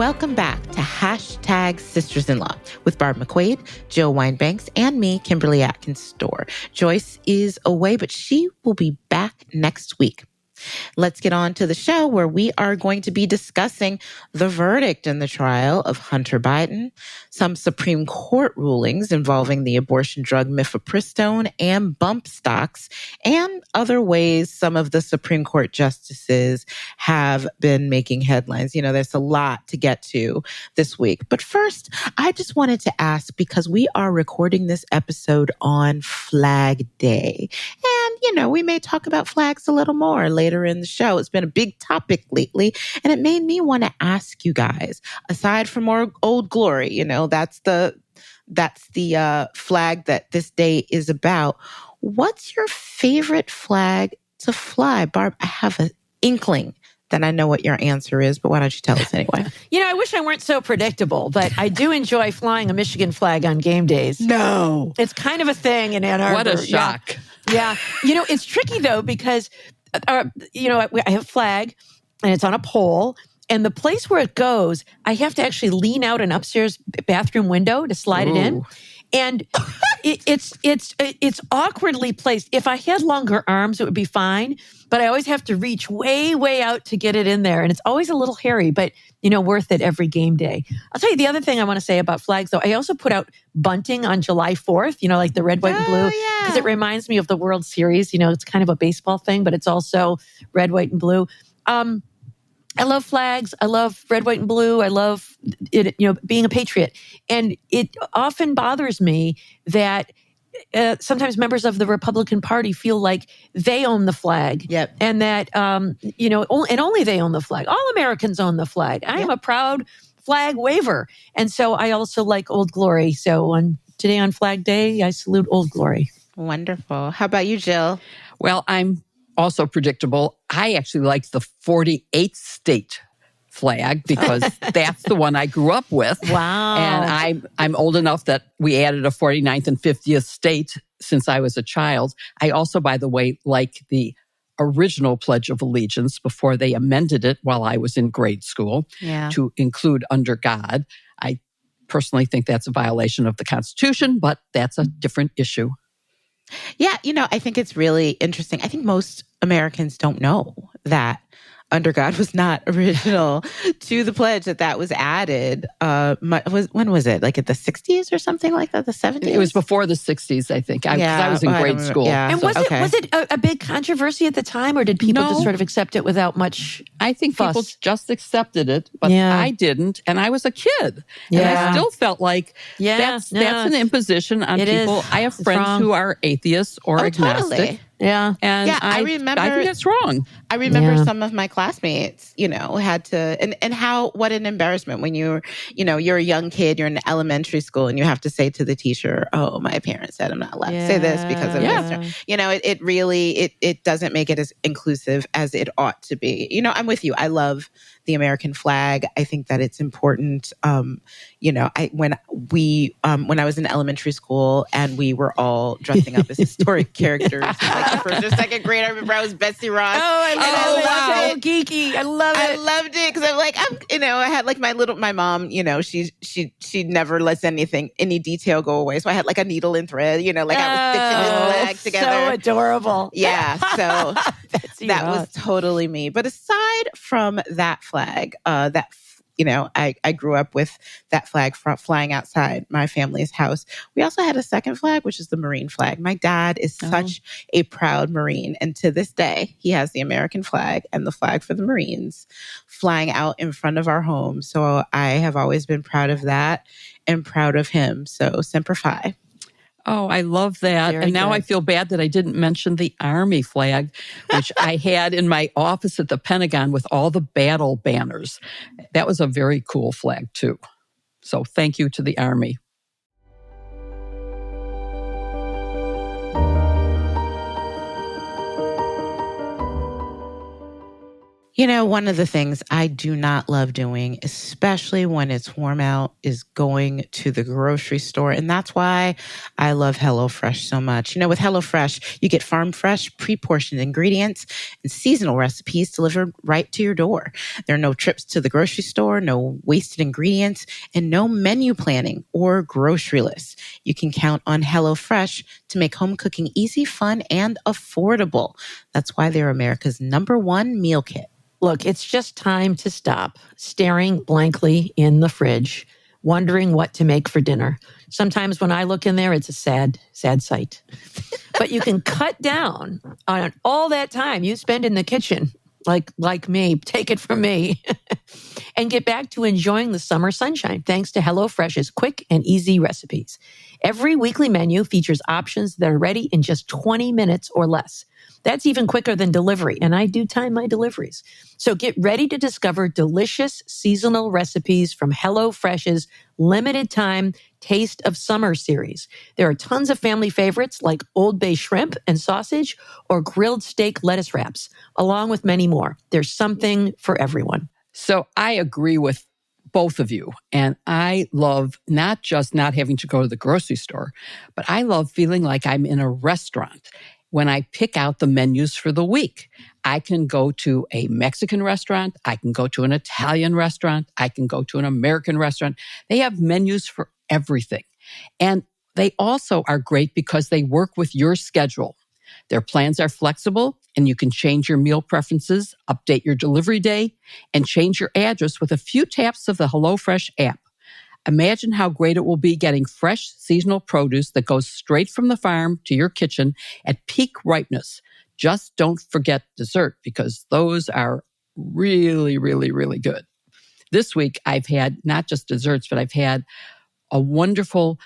Welcome back to Hashtag Sisters-in-Law with Barb McQuaid, Jill Winebanks, and me, Kimberly Atkins Stohr. Joyce is away, but she will be back next week. Let's get on to the show where we are going to be discussing the verdict in the trial of Hunter Biden, some Supreme Court rulings involving the abortion drug mifepristone and bump stocks, and other ways some of the Supreme Court justices have been making headlines. You know, there's a lot to get to this week. But first, I just wanted to ask, because we are recording this episode on Flag Day, and, you know, we may talk about flags a little more later in the show. It's been a big topic lately, and it made me want to ask you guys, aside from more Old Glory, you know, that's the flag that this day is about. What's your favorite flag to fly? Barb, I have an inkling that I know what your answer is, but why don't you tell us anyway? You know, I wish I weren't so predictable, but I do enjoy flying a Michigan flag on game days. No. It's kind of a thing in Ann Arbor. What a shock. Yeah. You know, it's tricky though, because you know, I have a flag and it's on a pole, and the place where it goes, I have to actually lean out an upstairs bathroom window to slide it in. And it's awkwardly placed. If I had longer arms, it would be fine, but I always have to reach way, way out to get it in there. And it's always a little hairy, but, you know, worth it every game day. I'll tell you the other thing I want to say about flags, though. I also put out bunting on July 4th, you know, like the red, white, and blue, because it reminds me of the World Series. You know, it's kind of a baseball thing, but it's also red, white, and blue. I love flags. I love red, white, and blue. I love it, you know, being a patriot. And it often bothers me that sometimes members of the Republican Party feel like they own the flag. Yep. And that, you know, and only they own the flag. All Americans own the flag. I am a proud flag waver. And so I also like Old Glory. So today on Flag Day, I salute Old Glory. Wonderful. How about you, Jill? Well, I'm also predictable. I actually like the 48th state flag because that's the one I grew up with. Wow. And I'm old enough that we added a 49th and 50th state since I was a child. I also, by the way, like the original Pledge of Allegiance before they amended it while I was in grade school to include under God. I personally think that's a violation of the Constitution, but that's a different issue. Yeah, you know, I think it's really interesting. I think most Americans don't know that under God was not original to the pledge, that was added. When was it? Like at the 60s or something like that? The 70s? It was before the 60s, I think. I was in grade school. Yeah. And was it a big controversy at the time, or did people just sort of accept it without much I think fuss? people just accepted it, but I didn't, and I was a kid. And I still felt like that's an imposition on people. I have friends who are atheists or agnostic. Totally. Yeah. And I remember, I think that's wrong. I remember some of my classmates, you know, had to, and what an embarrassment when you're a young kid, you're in elementary school and you have to say to the teacher, oh, my parents said I'm not allowed to say this because of this. You know, it really doesn't make it as inclusive as it ought to be. You know, I'm with you. I love the American flag. I think that it's important. You know, when I was in elementary school and we were all dressing up as historic characters, like the first or second grade, I remember I was Betsy Ross. I love it. Geeky. I love it. I loved it because I had like my mom, you know, she never lets any detail go away. So I had like a needle and thread, you know, like I was stitching this flag together. So adorable. Yeah. So that was totally me. But aside from that flag, you know, I grew up with that flag flying outside my family's house. We also had a second flag, which is the Marine flag. My dad is such a proud Marine. And to this day, he has the American flag and the flag for the Marines flying out in front of our home. So I have always been proud of that and proud of him. So Semper Fi. Oh, I love that. Very and now good. I feel bad that I didn't mention the Army flag, which I had in my office at the Pentagon with all the battle banners. That was a very cool flag, too. So thank you to the Army. You know, one of the things I do not love doing, especially when it's warm out, is going to the grocery store. And that's why I love HelloFresh so much. You know, with HelloFresh, you get farm fresh, pre-portioned ingredients and seasonal recipes delivered right to your door. There are no trips to the grocery store, no wasted ingredients, and no menu planning or grocery lists. You can count on HelloFresh to make home cooking easy, fun, and affordable. That's why they're America's #1 meal kit. Look, it's just time to stop staring blankly in the fridge, wondering what to make for dinner. Sometimes when I look in there, it's a sad, sad sight. But you can cut down on all that time you spend in the kitchen, like me, take it from me, and get back to enjoying the summer sunshine thanks to HelloFresh's quick and easy recipes. Every weekly menu features options that are ready in just 20 minutes or less. That's even quicker than delivery, and I do time my deliveries. So get ready to discover delicious seasonal recipes from HelloFresh's limited time Taste of Summer series. There are tons of family favorites like Old Bay shrimp and sausage or grilled steak lettuce wraps, along with many more. There's something for everyone. So I agree with both of you. And I love not just not having to go to the grocery store, but I love feeling like I'm in a restaurant when I pick out the menus for the week. I can go to a Mexican restaurant. I can go to an Italian restaurant. I can go to an American restaurant. They have menus for everything. And they also are great because they work with your schedule. Their plans are flexible, and you can change your meal preferences, update your delivery day, and change your address with a few taps of the HelloFresh app. Imagine how great it will be getting fresh seasonal produce that goes straight from the farm to your kitchen at peak ripeness. Just don't forget dessert, because those are really, really, really good. This week, I've had not just desserts, but I've had a wonderful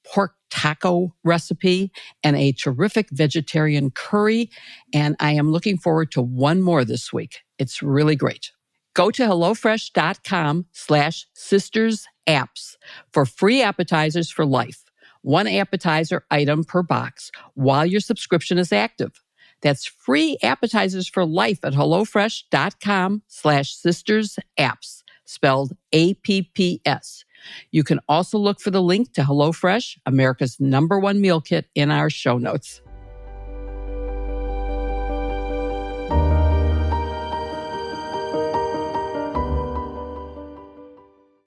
pork taco recipe and a terrific vegetarian curry. And I am looking forward to one more this week. It's really great. Go to HelloFresh.com/sistersapps for free appetizers for life. One appetizer item per box while your subscription is active. That's free appetizers for life at HelloFresh.com/sistersapps, spelled APPS. You can also look for the link to HelloFresh, America's #1 meal kit, in our show notes.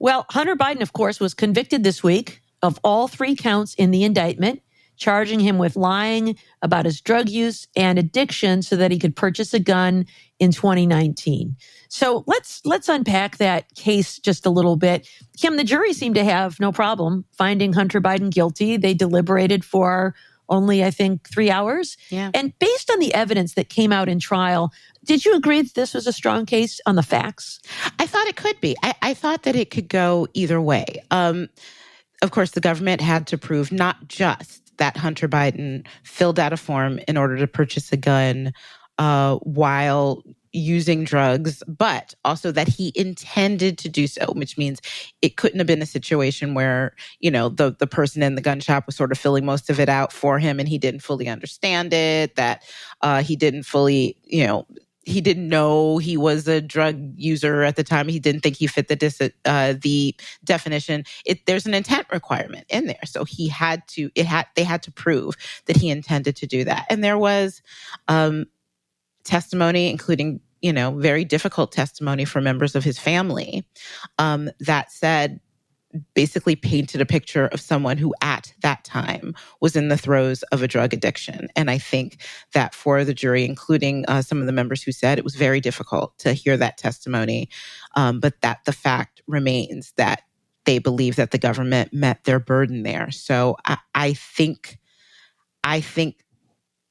Well, Hunter Biden, of course, was convicted this week of all 3 counts in the indictment, charging him with lying about his drug use and addiction so that he could purchase a gun in 2019. So let's unpack that case just a little bit. Kim, the jury seemed to have no problem finding Hunter Biden guilty. They deliberated for only, I think, 3 hours. Yeah. And based on the evidence that came out in trial, did you agree that this was a strong case on the facts? I thought it could be. I thought that it could go either way. Of course, the government had to prove not just that Hunter Biden filled out a form in order to purchase a gun while using drugs, but also that he intended to do so, which means it couldn't have been a situation where, you know, the person in the gun shop was sort of filling most of it out for him and he didn't fully understand it, that he didn't fully, he didn't know he was a drug user at the time. He didn't think he fit the definition. There's an intent requirement in there. So they had to prove that he intended to do that. And there was testimony, including, very difficult testimony from members of his family that said, basically painted a picture of someone who at that time was in the throes of a drug addiction. And I think that for the jury, including some of the members who said it was very difficult to hear that testimony, but that the fact remains that they believe that the government met their burden there. So I think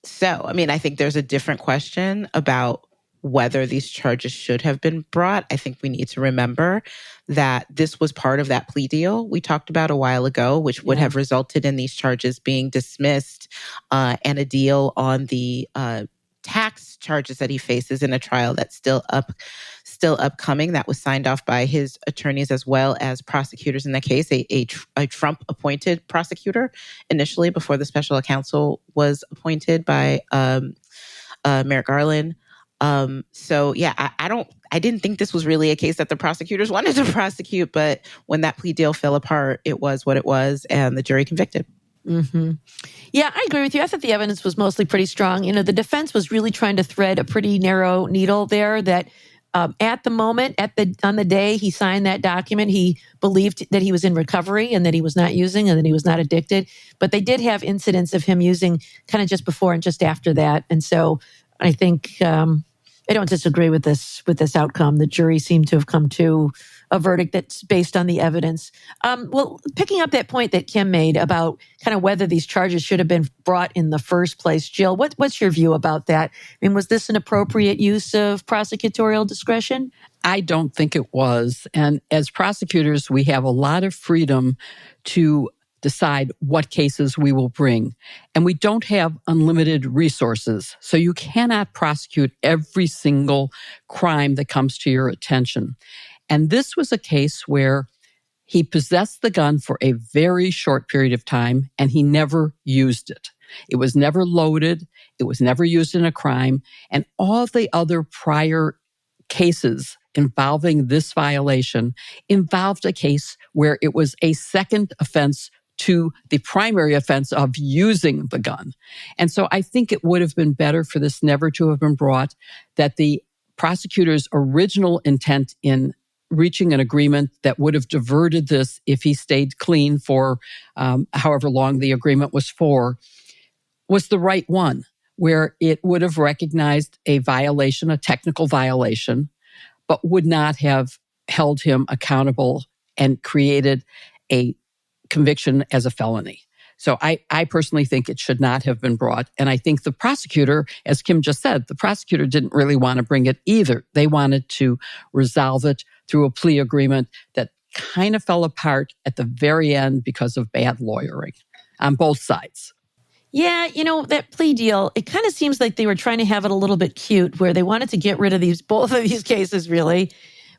so. I mean, I think there's a different question about whether these charges should have been brought. I think we need to remember that this was part of that plea deal we talked about a while ago, which would have resulted in these charges being dismissed and a deal on the tax charges that he faces in a trial that's still upcoming. That was signed off by his attorneys as well as prosecutors in the case, a Trump-appointed prosecutor initially before the special counsel was appointed by Merrick Garland. So yeah, I didn't think this was really a case that the prosecutors wanted to prosecute, but when that plea deal fell apart, it was what it was, and the jury convicted. Mm-hmm. Yeah, I agree with you. I thought the evidence was mostly pretty strong. You know, the defense was really trying to thread a pretty narrow needle there that at the moment, on the day he signed that document, he believed that he was in recovery and that he was not using and that he was not addicted. But they did have incidents of him using kind of just before and just after that. And so I think I don't disagree with this outcome. The jury seemed to have come to a verdict that's based on the evidence. Well, picking up that point that Kim made about kind of whether these charges should have been brought in the first place, Jill, what's your view about that? I mean, was this an appropriate use of prosecutorial discretion? I don't think it was. And as prosecutors, we have a lot of freedom to decide what cases we will bring. And we don't have unlimited resources. So you cannot prosecute every single crime that comes to your attention. And this was a case where he possessed the gun for a very short period of time and he never used it. It was never loaded. It was never used in a crime. And all the other prior cases involving this violation involved a case where it was a second offense to the primary offense of using the gun. And so I think it would have been better for this never to have been brought, that the prosecutor's original intent in reaching an agreement that would have diverted this if he stayed clean for however long the agreement was for, was the right one, where it would have recognized a violation, a technical violation, but would not have held him accountable and created a conviction as a felony. So I personally think it should not have been brought. And I think the prosecutor, as Kim just said, the prosecutor didn't really want to bring it either. They wanted to resolve it through a plea agreement that kind of fell apart at the very end because of bad lawyering on both sides. Yeah, you know, that plea deal, it kind of seems like they were trying to have it a little bit cute where they wanted to get rid of both of these cases, really.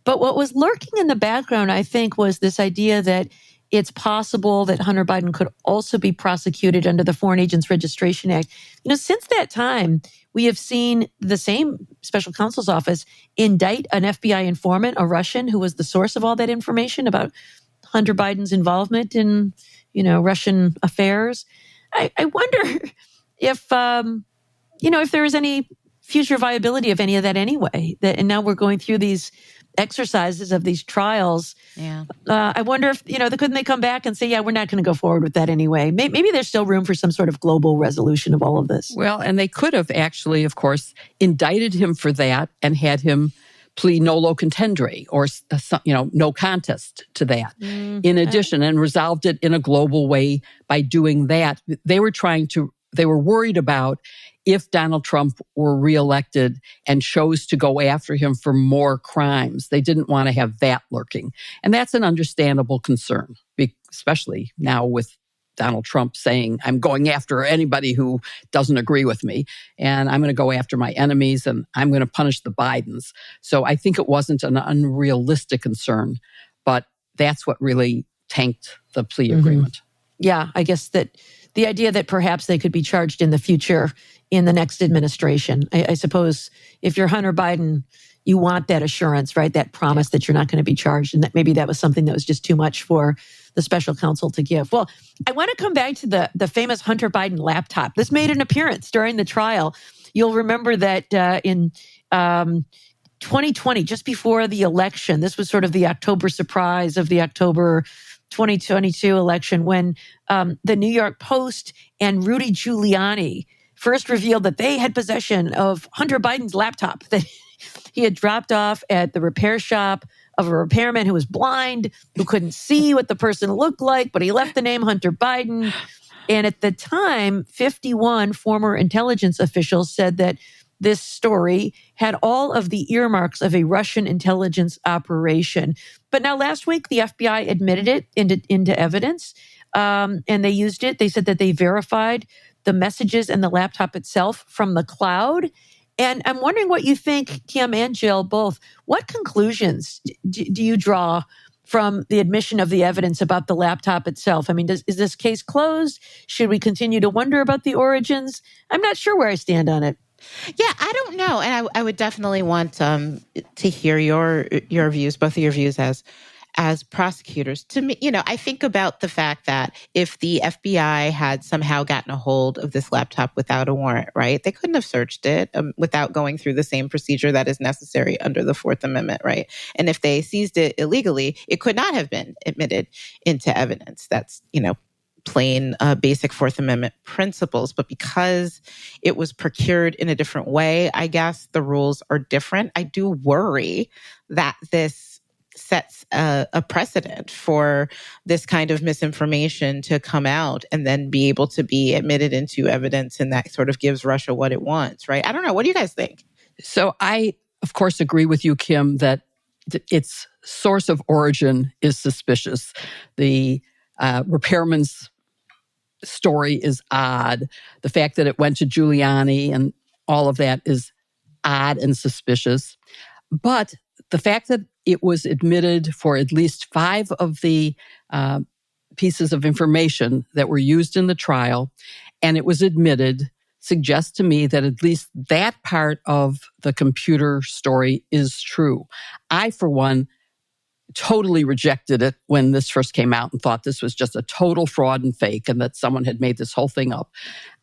But what was lurking in the background, I think, was this idea that it's possible that Hunter Biden could also be prosecuted under the Foreign Agents Registration Act. You know, since that time, we have seen the same special counsel's office indict an FBI informant, a Russian, who was the source of all that information about Hunter Biden's involvement in, you know, Russian affairs. I wonder if, if there is any future viability of any of that anyway. And now we're going through these exercises of these trials. Yeah. I wonder if, couldn't they come back and say, yeah, we're not going to go forward with that anyway. Maybe there's still room for some sort of global resolution of all of this. Well, and they could have actually, of course, indicted him for that and had him plea nolo contendere or, no contest to that in addition, and resolved it in a global way by doing that. They were worried about if Donald Trump were reelected and chose to go after him for more crimes. They didn't want to have that lurking. And that's an understandable concern, especially now with Donald Trump saying, I'm going after anybody who doesn't agree with me, and I'm going to go after my enemies, and I'm going to punish the Bidens. So I think it wasn't an unrealistic concern, but that's what really tanked the plea agreement. Yeah, I guess that the idea that perhaps they could be charged in the future in the next administration. I suppose if you're Hunter Biden, you want that assurance, right? That promise that you're not going to be charged, and that maybe that was something that was just too much for the special counsel to give. Well, I want to come back to the famous Hunter Biden laptop. This made an appearance during the trial. You'll remember that in 2020, just before the election, this was sort of the October surprise of the October 2022 election, when the New York Post and Rudy Giuliani first revealed that they had possession of Hunter Biden's laptop that he had dropped off at the repair shop of a repairman who was blind, who couldn't see what the person looked like, but he left the name Hunter Biden. And at the time, 51 former intelligence officials said that this story had all of the earmarks of a Russian intelligence operation. But now last week, the FBI admitted it into evidence, and they used it. They said that they verified the messages and the laptop itself from the cloud. And I'm wondering what you think, Kim and Jill, both. What conclusions do you draw from the admission of the evidence about the laptop itself? I mean, is this case closed? Should we continue to wonder about the origins? I'm not sure where I stand on it. Yeah, I don't know, and I would definitely want to hear your views, both of your views as prosecutors. To me, I think about the fact that if the FBI had somehow gotten a hold of this laptop without a warrant, right, they couldn't have searched it without going through the same procedure that is necessary under the Fourth Amendment, right? And if they seized it illegally, it could not have been admitted into evidence. That's, plain basic Fourth Amendment principles. But because it was procured in a different way, I guess the rules are different. I do worry that this sets a precedent for this kind of misinformation to come out and then be able to be admitted into evidence. And that sort of gives Russia what it wants, right? I don't know. What do you guys think? So I, of course, agree with you, Kim, that its source of origin is suspicious. The repairman's story is odd. The fact that it went to Giuliani and all of that is odd and suspicious. But the fact that it was admitted for at least 5 of the pieces of information that were used in the trial, and it was admitted, suggests to me that at least that part of the computer story is true. I, for one, totally rejected it when this first came out and thought this was just a total fraud and fake and that someone had made this whole thing up.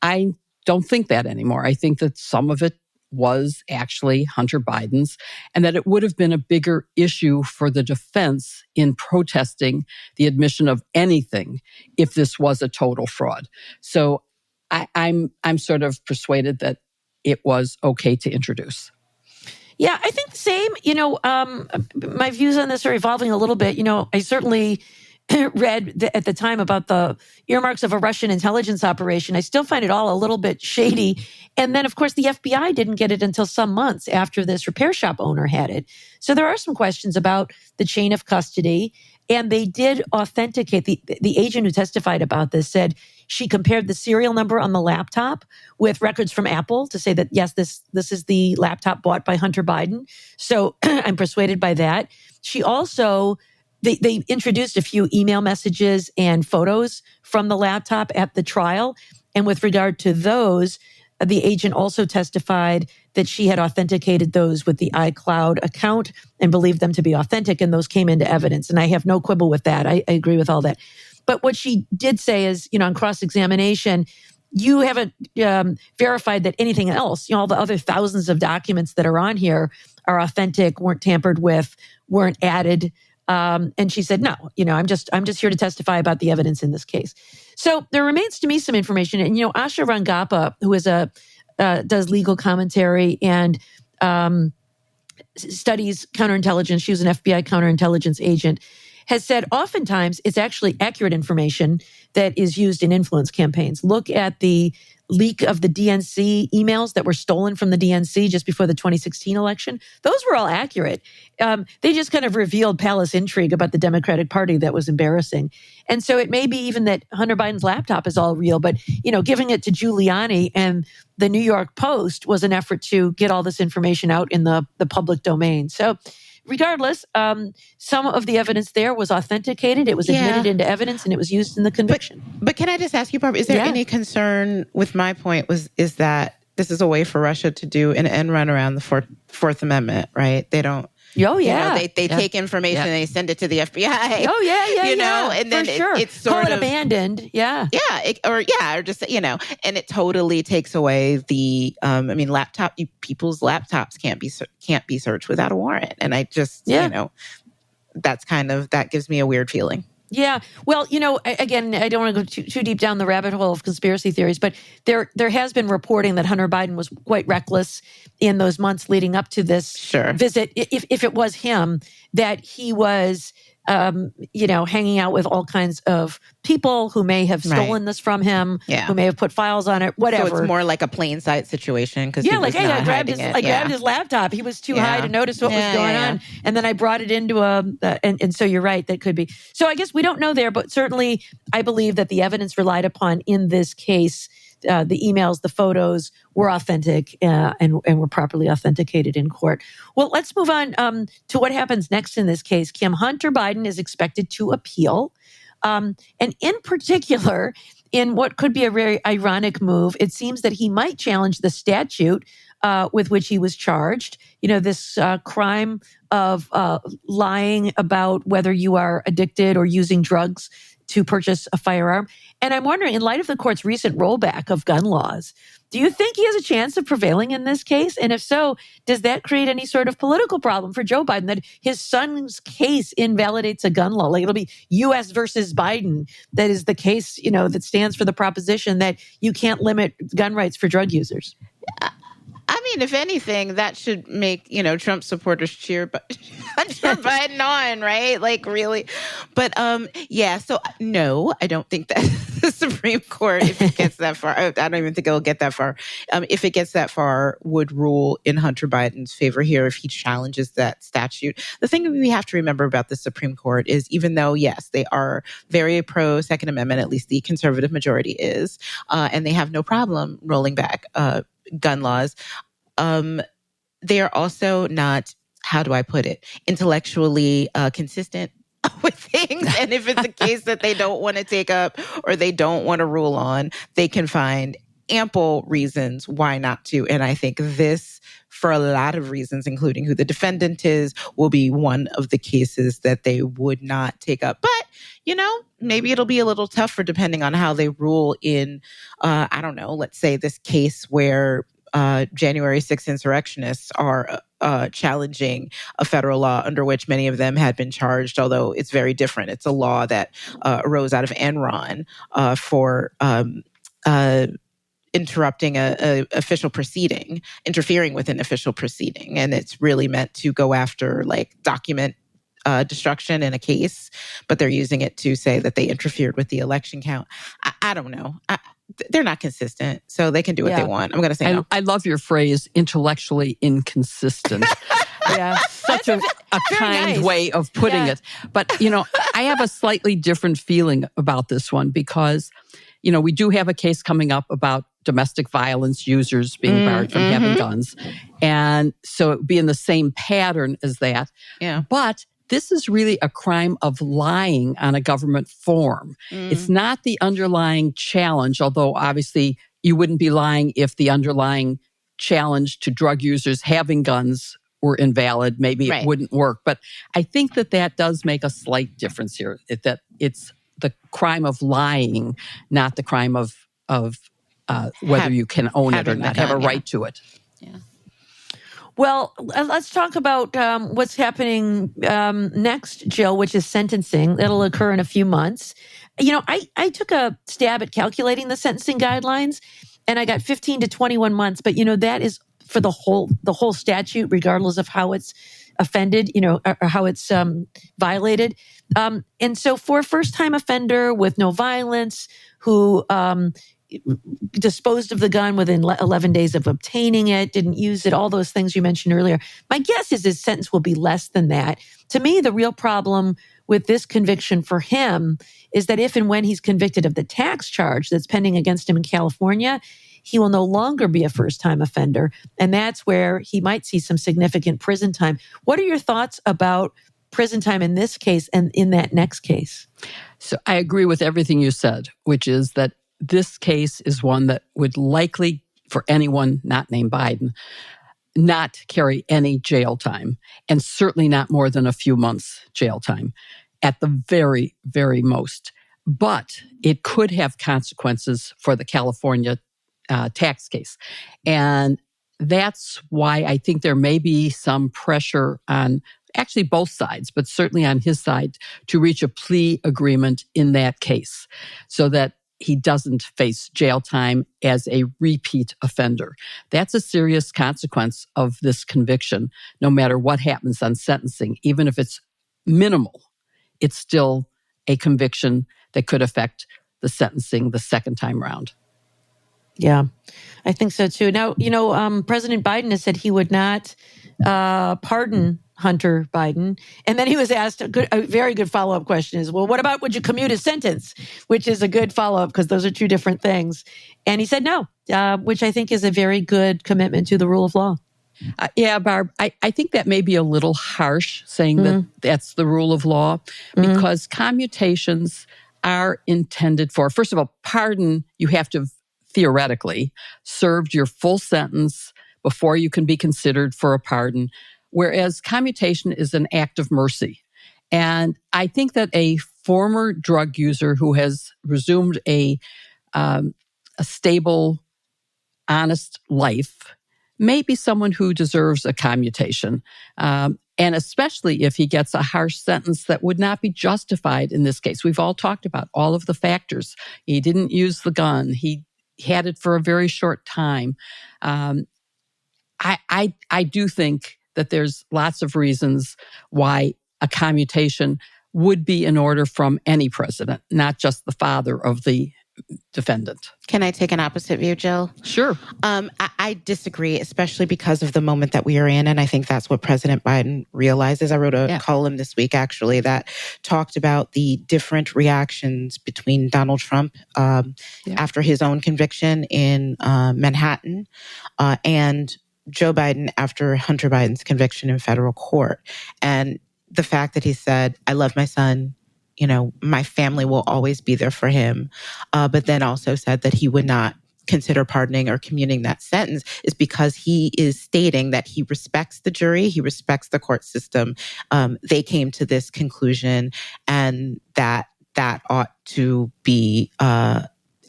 I don't think that anymore. I think that some of it was actually Hunter Biden's, and that it would have been a bigger issue for the defense in protesting the admission of anything if this was a total fraud. So I'm sort of persuaded that it was okay to introduce. Yeah, I think the same. My views on this are evolving a little bit. I certainly read at the time about the earmarks of a Russian intelligence operation. I still find it all a little bit shady. And then, of course, the FBI didn't get it until some months after this repair shop owner had it. So there are some questions about the chain of custody. And they did authenticate. The agent who testified about this said she compared the serial number on the laptop with records from Apple to say that, yes, this is the laptop bought by Hunter Biden. So I'm persuaded by that. She also, they introduced a few email messages and photos from the laptop at the trial. And with regard to those, the agent also testified that she had authenticated those with the iCloud account and believed them to be authentic, and those came into evidence. And I have no quibble with that. I agree with all that. But what she did say is, on cross-examination, you haven't verified that anything else, all the other thousands of documents that are on here are authentic, weren't tampered with, weren't added. And she said, no, I'm just here to testify about the evidence in this case. So there remains to me some information. And, Asha Rangappa, who is does legal commentary and studies counterintelligence, she was an FBI counterintelligence agent, has said oftentimes it's actually accurate information that is used in influence campaigns. Look at the leak of the DNC emails that were stolen from the DNC just before the 2016 election. Those were all accurate. They just kind of revealed palace intrigue about the Democratic Party that was embarrassing. And so it may be even that Hunter Biden's laptop is all real, but, giving it to Giuliani and the New York Post was an effort to get all this information out in the public domain. So regardless, some of the evidence there was authenticated. It was admitted into evidence, and it was used in the conviction. But can I just ask you, Barb, is there any concern with my point is that this is a way for Russia to do an end run around the Fourth Amendment, right? They don't. Oh, yeah. They take information and they send it to the FBI. Oh, yeah. And then it's sort of abandoned. Yeah. Yeah. Or just, and it totally takes away the, people's laptops can't be searched without a warrant. And I just, that gives me a weird feeling. Yeah. Well, again, I don't want to go too deep down the rabbit hole of conspiracy theories, but there has been reporting that Hunter Biden was quite reckless in those months leading up to this visit. If it was him, that he was, hanging out with all kinds of people who may have stolen this from him, who may have put files on it, whatever. So it's more like a plain sight situation because I grabbed his laptop. He was too high to notice what was going on, and then I brought it into and so you're right, that could be. So I guess we don't know there, but certainly I believe that the evidence relied upon in this case, the emails, the photos were authentic and were properly authenticated in court. Well, let's move on to what happens next in this case. Kim, Hunter Biden is expected to appeal. And in particular, in what could be a very ironic move, it seems that he might challenge the statute with which he was charged. This crime of lying about whether you are addicted or using drugs to purchase a firearm. And I'm wondering, in light of the court's recent rollback of gun laws, do you think he has a chance of prevailing in this case? And if so, does that create any sort of political problem for Joe Biden, that his son's case invalidates a gun law? Like, it'll be U.S. versus Biden. That is the case, that stands for the proposition that you can't limit gun rights for drug users. I mean, if anything, that should make, Trump supporters cheer Biden on, right? Like, really? But, so no, I don't think that the Supreme Court, if it gets that far, I don't even think it'll get that far. If it gets that far, would rule in Hunter Biden's favor here if he challenges that statute. The thing we have to remember about the Supreme Court is, even though, yes, they are very pro Second Amendment, at least the conservative majority is, and they have no problem rolling back gun laws, they are also not, how do I put it, intellectually consistent with things. And if it's a case that they don't want to take up or they don't want to rule on, they can find ample reasons why not to. And I think this, for a lot of reasons, including who the defendant is, will be one of the cases that they would not take up. But, maybe it'll be a little tougher depending on how they rule in, I don't know, let's say this case where January 6th insurrectionists are challenging a federal law under which many of them had been charged, although it's very different. It's a law that arose out of Enron for interrupting a official proceeding, interfering with an official proceeding. And it's really meant to go after document destruction in a case, but they're using it to say that they interfered with the election count. I don't know. They're not consistent, so they can do what they want. I'm going to say no. I love your phrase, intellectually inconsistent. Yeah, Such a kind way of putting it. But, I have a slightly different feeling about this one because, we do have a case coming up about domestic violence users being barred from having guns. And so it would be in the same pattern as that. Yeah. But this is really a crime of lying on a government form. It's not the underlying challenge, although obviously you wouldn't be lying if the underlying challenge to drug users having guns were invalid. Maybe it wouldn't work. But I think that does make a slight difference here, that it's the crime of lying, not the crime of whether you can own it or not, have a right to it. Yeah. Well, let's talk about what's happening next, Jill, which is sentencing. That'll occur in a few months. I took a stab at calculating the sentencing guidelines, and I got 15 to 21 months. But, that is for the whole statute, regardless of how it's offended, or how it's violated. And so for a first-time offender with no violence who disposed of the gun within 11 days of obtaining it, didn't use it, all those things you mentioned earlier. My guess is his sentence will be less than that. To me, the real problem with this conviction for him is that if and when he's convicted of the tax charge that's pending against him in California, he will no longer be a first-time offender. And that's where he might see some significant prison time. What are your thoughts about prison time in this case and in that next case? So I agree with everything you said, which is that this case is one that would likely, for anyone not named Biden, not carry any jail time, and certainly not more than a few months jail time at the very, very most. But it could have consequences for the California tax case. And that's why I think there may be some pressure on actually both sides, but certainly on his side, to reach a plea agreement in that case so that he doesn't face jail time as a repeat offender. That's a serious consequence of this conviction, no matter what happens on sentencing. Even if it's minimal, it's still a conviction that could affect the sentencing the second time around. Yeah, I think so too. Now, President Biden has said he would not pardon Hunter Biden. And then he was asked a very good follow-up question is, well, what about would you commute his sentence? Which is a good follow-up because those are two different things. And he said no, which I think is a very good commitment to the rule of law. Yeah, Barb, I think that may be a little harsh saying that that's the rule of law because commutations, are intended for, first of all, pardon, you have to have theoretically served your full sentence before you can be considered for a pardon, whereas commutation is an act of mercy. And I think that a former drug user who has resumed a stable, honest life may be someone who deserves a commutation. And especially if he gets a harsh sentence that would not be justified in this case. We've all talked about all of the factors. He didn't use the gun. He had it for a very short time. I do think that there's lots of reasons why a commutation would be in order from any president, not just the father of the defendant. Can I take an opposite view, Jill? Sure. I disagree, especially because of the moment that we are in. And I think that's what President Biden realizes. I wrote a column this week, actually, that talked about the different reactions between Donald Trump after his own conviction in Manhattan and Joe Biden after Hunter Biden's conviction in federal court. And the fact that he said, I love my son, you know, my family will always be there for him, but then also said that he would not consider pardoning or commuting that sentence is because he is stating that he respects the jury, he respects the court system. They came to this conclusion, and that ought to be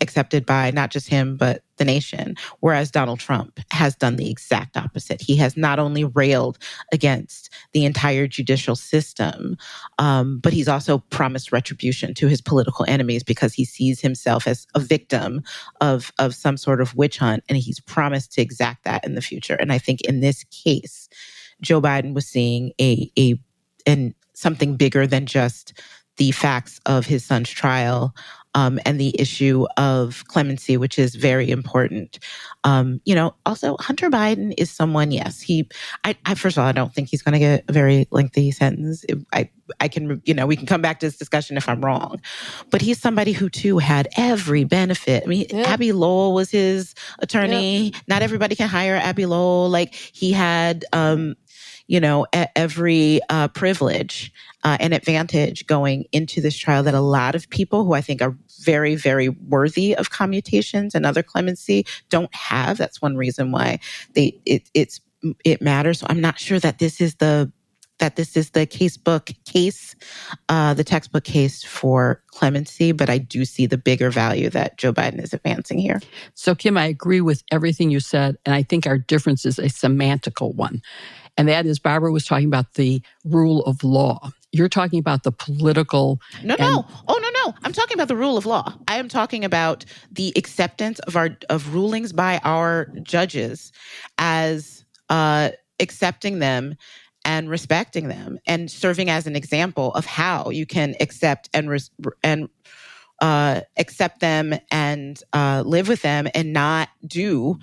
accepted by not just him, but the nation. Whereas Donald Trump has done the exact opposite. He has not only railed against the entire judicial system, but he's also promised retribution to his political enemies because he sees himself as a victim of some sort of witch hunt, and he's promised to exact that in the future. And I think in this case, Joe Biden was seeing and something bigger than just the facts of his son's trial, and the issue of clemency, which is very important. Also Hunter Biden is someone, yes, first of all, I don't think he's going to get a very lengthy sentence. I can, we can come back to this discussion if I'm wrong, but he's somebody who too had every benefit. I mean, Abby Lowell was his attorney. Not everybody can hire Abby Lowell. Like he had, every privilege and advantage going into this trial that a lot of people who I think are very, very worthy of commutations and other clemency don't have. That's one reason why it matters. So I'm not sure that this is the the textbook case for clemency, but I do see the bigger value that Joe Biden is advancing here. So Kim, I agree with everything you said, and I think our difference is a semantical one. And that is, Barbara was talking about the rule of law. You're talking about the political. No. I'm talking about the rule of law. I am talking about the acceptance of rulings by our judges as accepting them and respecting them and serving as an example of how you can accept and accept them and live with them and not do,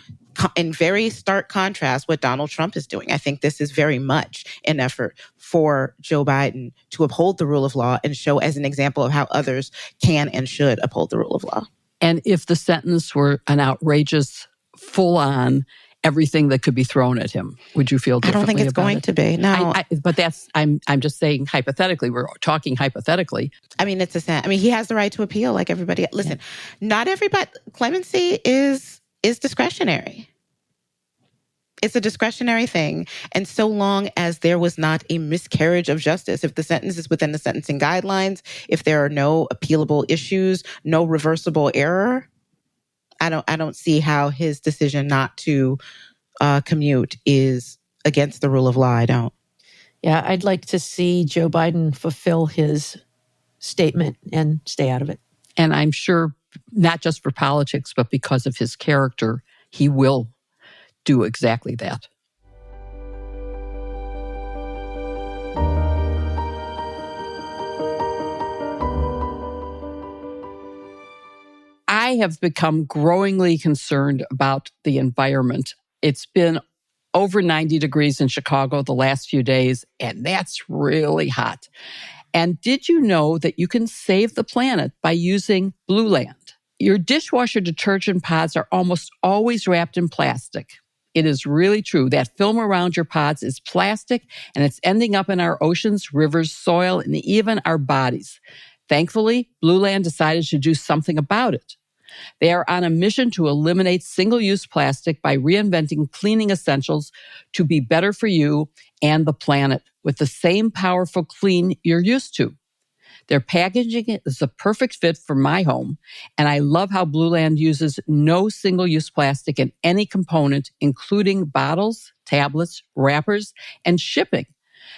in very stark contrast, what Donald Trump is doing. I think this is very much an effort for Joe Biden to uphold the rule of law and show as an example of how others can and should uphold the rule of law. And if the sentence were an outrageous, full-on, everything that could be thrown at him, would you feel differently? I don't think it's going to be. No, but I'm just saying hypothetically. We're talking hypothetically. I mean, he has the right to appeal, like everybody. Listen, not everybody. Clemency is discretionary. It's a discretionary thing. And so long as there was not a miscarriage of justice, if the sentence is within the sentencing guidelines, if there are no appealable issues, no reversible error, I don't see how his decision not to commute is against the rule of law. I don't. Yeah, I'd like to see Joe Biden fulfill his statement and stay out of it. And I'm sure not just for politics, but because of his character, he will do exactly that. I have become growingly concerned about the environment. It's been over 90 degrees in Chicago the last few days, and that's really hot. And did you know that you can save the planet by using Blueland? Your dishwasher detergent pods are almost always wrapped in plastic. It is really true. That film around your pods is plastic, and it's ending up in our oceans, rivers, soil, and even our bodies. Thankfully, Blueland decided to do something about it. They are on a mission to eliminate single-use plastic by reinventing cleaning essentials to be better for you and the planet with the same powerful clean you're used to. Their packaging is a perfect fit for my home, and I love how Blueland uses no single-use plastic in any component, including bottles, tablets, wrappers, and shipping.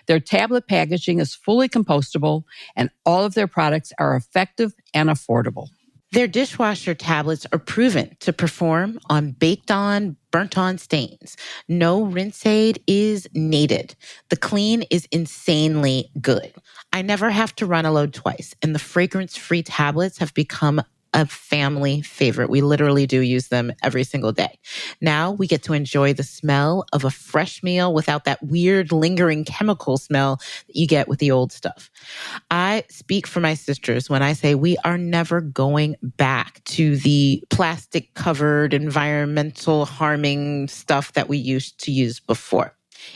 Their tablet packaging is fully compostable, and all of their products are effective and affordable. Their dishwasher tablets are proven to perform on baked-on, burnt-on stains. No rinse aid is needed. The clean is insanely good. I never have to run a load twice, and the fragrance-free tablets have become a family favorite. We literally do use them every single day. Now we get to enjoy the smell of a fresh meal without that weird lingering chemical smell that you get with the old stuff. I speak for my sisters when I say we are never going back to the plastic covered environmental harming stuff that we used to use before.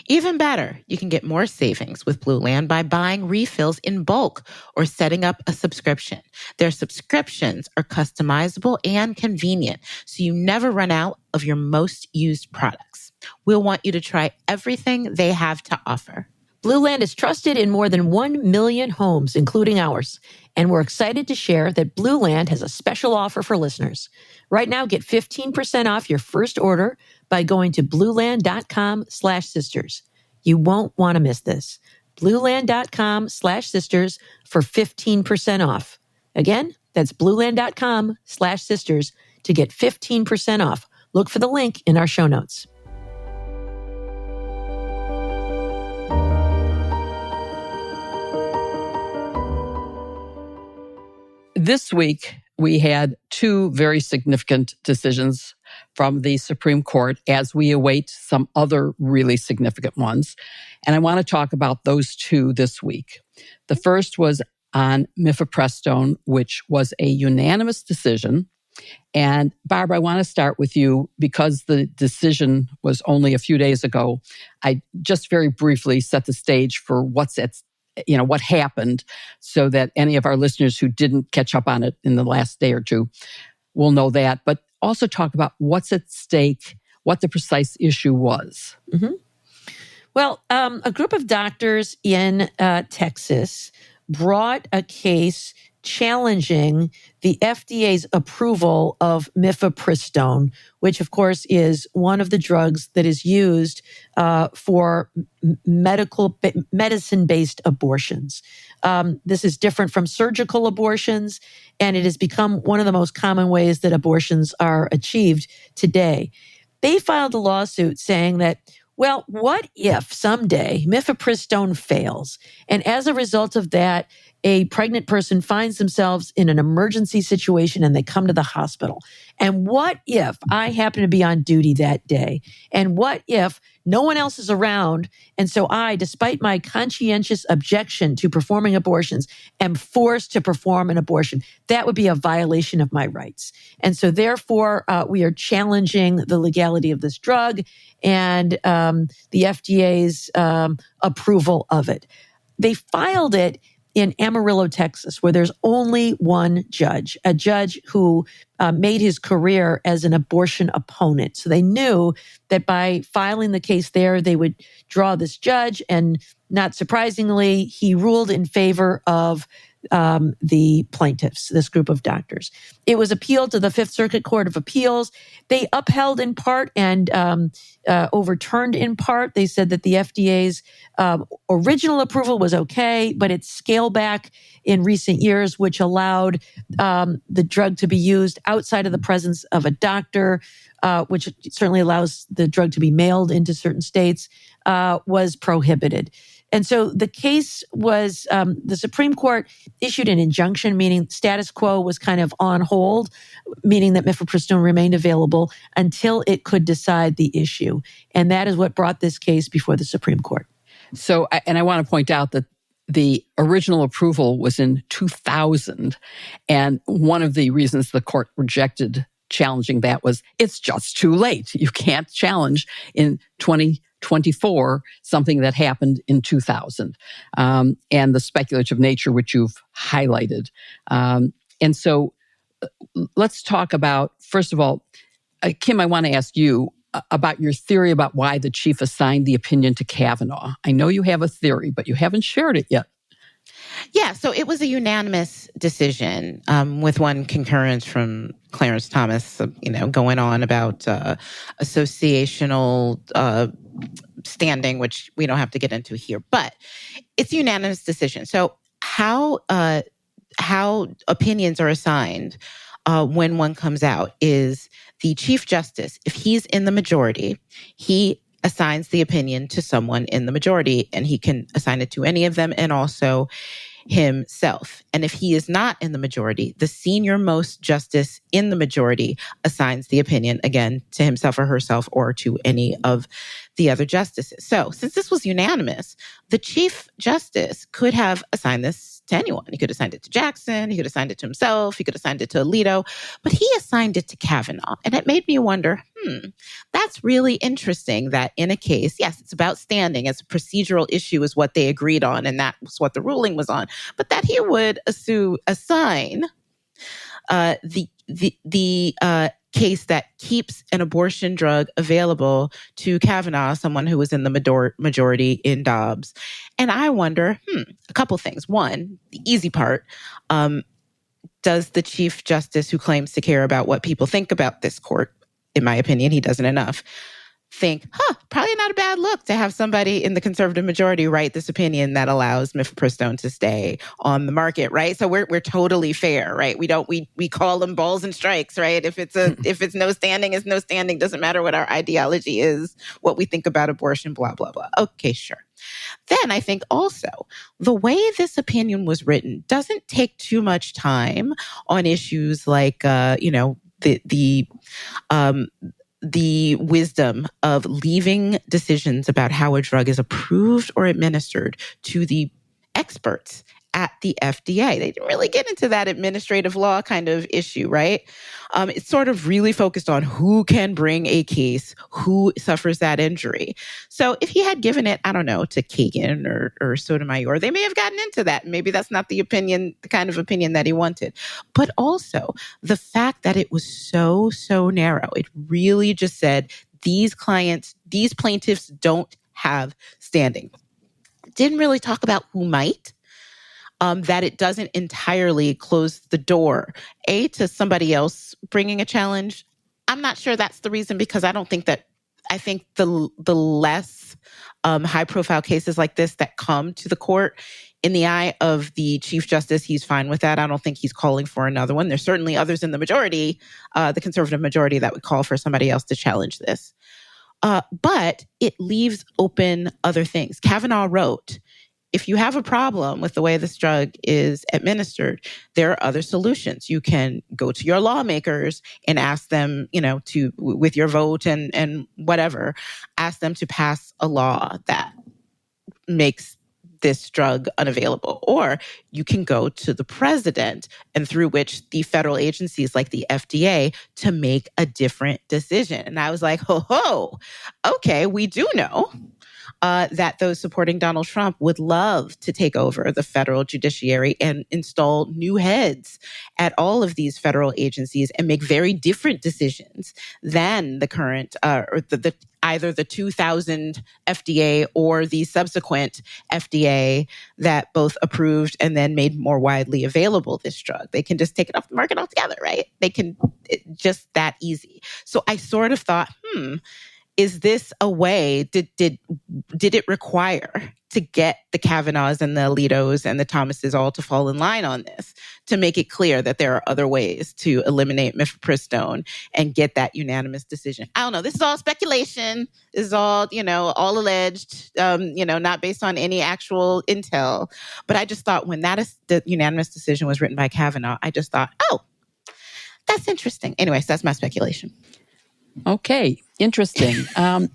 Even better, you can get more savings with Blueland by buying refills in bulk or setting up a subscription. Their subscriptions are customizable and convenient, so you never run out of your most used products. We'll want you to try everything they have to offer. Blueland is trusted in more than 1 million homes, including ours. And we're excited to share that Blueland has a special offer for listeners. Right now, get 15% off your first order by going to blueland.com/sisters. You won't want to miss this. Blueland.com/sisters for 15% off. Again, that's blueland.com/sisters to get 15% off. Look for the link in our show notes. This week, we had two very significant decisions from the Supreme Court as we await some other really significant ones. And I want to talk about those two this week. The first was on mifepristone, which was a unanimous decision. And Barb, I want to start with you because the decision was only a few days ago. I just very briefly set the stage for what happened so that any of our listeners who didn't catch up on it in the last day or two will know that, but also talk about what's at stake, what the precise issue was. Mm-hmm. Well, a group of doctors in Texas brought a case challenging the FDA's approval of mifepristone, which, of course, is one of the drugs that is used for medicine-based abortions. This is different from surgical abortions, and it has become one of the most common ways that abortions are achieved today. They filed a lawsuit saying that, well, what if someday mifepristone fails? And as a result of that, a pregnant person finds themselves in an emergency situation and they come to the hospital. And what if I happen to be on duty that day? And what if no one else is around? And so I, despite my conscientious objection to performing abortions, am forced to perform an abortion. That would be a violation of my rights. And so therefore, we are challenging the legality of this drug and the FDA's approval of it. They filed it in Amarillo, Texas, where there's only one judge, a judge who made his career as an abortion opponent. So they knew that by filing the case there, they would draw this judge. And not surprisingly, he ruled in favor of the plaintiffs, this group of doctors. It was appealed to the Fifth Circuit Court of Appeals. They upheld in part and overturned in part. They said that the FDA's original approval was okay, but it's scaled back in recent years, which allowed the drug to be used outside of the presence of a doctor, which certainly allows the drug to be mailed into certain states, was prohibited. And so the case was, the Supreme Court issued an injunction, meaning status quo was kind of on hold, meaning that mifepristone remained available until it could decide the issue. And that is what brought this case before the Supreme Court. So, and I want to point out that the original approval was in 2000. And one of the reasons the court rejected challenging that was it's just too late. You can't challenge in 2020 24, something that happened in 2000, and the speculative nature which you've highlighted. And so let's talk about, first of all, Kim, I want to ask you about your theory about why the chief assigned the opinion to Kavanaugh. I know you have a theory, but you haven't shared it yet. Yeah, so it was a unanimous decision with one concurrence from Clarence Thomas, going on about associational standing, which we don't have to get into here, but it's a unanimous decision. So how opinions are assigned when one comes out is the Chief Justice, if he's in the majority, he assigns the opinion to someone in the majority, and he can assign it to any of them and also himself. And if he is not in the majority, the senior most justice in the majority assigns the opinion again to himself or herself or to any of the other justices. So since this was unanimous, the Chief Justice could have assigned this to anyone. He could have assigned it to Jackson. He could have assigned it to himself. He could have assigned it to Alito. But he assigned it to Kavanaugh. And it made me wonder, that's really interesting that in a case, yes, it's about standing as a procedural issue is what they agreed on. And that was what the ruling was on. But that he would assign the case that keeps an abortion drug available to Kavanaugh, someone who was in the majority in Dobbs. And I wonder, a couple things. One, the easy part, does the Chief Justice, who claims to care about what people think about this court, in my opinion, he doesn't enough, think, probably not a bad look to have somebody in the conservative majority write this opinion that allows mifepristone to stay on the market, right? So we're totally fair, right? We call them balls and strikes, right? If it's no standing, it's no standing. Doesn't matter what our ideology is, what we think about abortion, blah, blah, blah. Okay, sure. Then I think also the way this opinion was written doesn't take too much time on issues like, the wisdom of leaving decisions about how a drug is approved or administered to the experts at the FDA. They didn't really get into that administrative law kind of issue, right? It's sort of really focused on who can bring a case, who suffers that injury. So if he had given it, I don't know, to Kagan or Sotomayor, they may have gotten into that. Maybe that's not the kind of opinion that he wanted. But also the fact that it was so narrow, it really just said these plaintiffs don't have standing. Didn't really talk about who might. That it doesn't entirely close the door, to somebody else bringing a challenge. I'm not sure that's the reason, because I think the less high-profile cases like this that come to the court, in the eye of the Chief Justice, he's fine with that. I don't think he's calling for another one. There's certainly others in the majority, the conservative majority, that would call for somebody else to challenge this. But it leaves open other things. Kavanaugh wrote, if you have a problem with the way this drug is administered, there are other solutions. You can go to your lawmakers and ask them, with your vote and whatever, ask them to pass a law that makes this drug unavailable. Or you can go to the president, and through which the federal agencies like the FDA to make a different decision. And I was like, okay, we do know that those supporting Donald Trump would love to take over the federal judiciary and install new heads at all of these federal agencies and make very different decisions than the current, or either the 2000 FDA or the subsequent FDA that both approved and then made more widely available this drug. They can just take it off the market altogether, right? They can, just that easy. So I sort of thought, is this a way, did it require to get the Kavanaughs and the Alitos and the Thomases all to fall in line on this, to make it clear that there are other ways to eliminate mifepristone and get that unanimous decision? I don't know. This is all speculation. This is all, all alleged, not based on any actual intel. But I just thought when the unanimous decision was written by Kavanaugh, I just thought, that's interesting. Anyways, that's my speculation. Okay, interesting.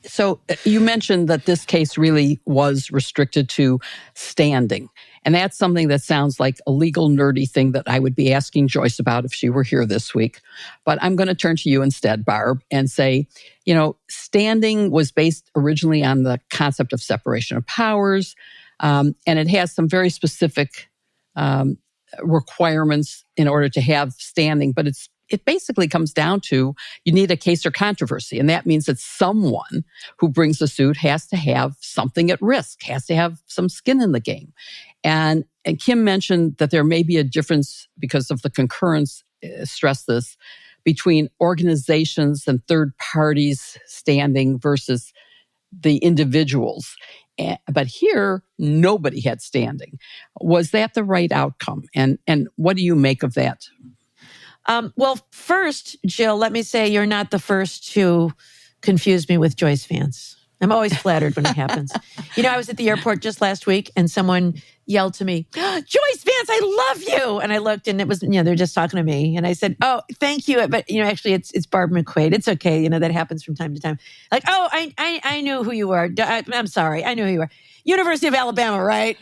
So you mentioned that this case really was restricted to standing. And that's something that sounds like a legal nerdy thing that I would be asking Joyce about if she were here this week. But I'm going to turn to you instead, Barb, and say, standing was based originally on the concept of separation of powers. And it has some very specific requirements in order to have standing, but it basically comes down to you need a case or controversy. And that means that someone who brings a suit has to have something at risk, has to have some skin in the game. And Kim mentioned that there may be a difference because of the concurrence, stress this, between organizations and third parties standing versus the individuals. But here, nobody had standing. Was that the right outcome? And what do you make of that? Well, first, Jill, let me say you're not the first to confuse me with Joyce Vance. I'm always flattered when it happens. I was at the airport just last week and someone yelled to me, Joyce Vance, I love you. And I looked and it was, they're just talking to me. And I said, oh, thank you. But, actually it's Barb McQuaid. It's okay. That happens from time to time. Like, oh, I knew who you were. I'm sorry. I knew who you were. University of Alabama, right?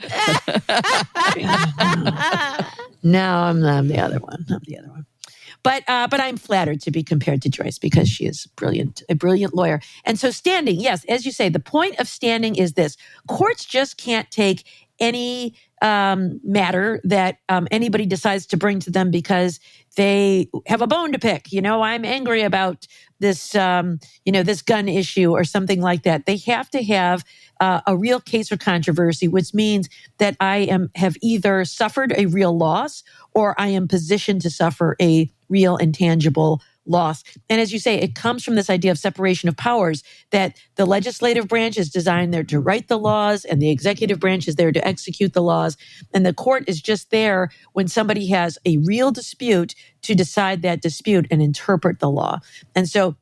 No, I'm the other one. I'm the other one. But I'm flattered to be compared to Joyce because she is a brilliant lawyer. And so standing, yes, as you say, the point of standing is this. Courts just can't take any matter that anybody decides to bring to them because they have a bone to pick. I'm angry about this, this gun issue or something like that. They have to have a real case or controversy, which means that I have either suffered a real loss or I am positioned to suffer a real and tangible loss. And as you say, it comes from this idea of separation of powers, that the legislative branch is designed there to write the laws and the executive branch is there to execute the laws. And the court is just there when somebody has a real dispute to decide that dispute and interpret the law. And so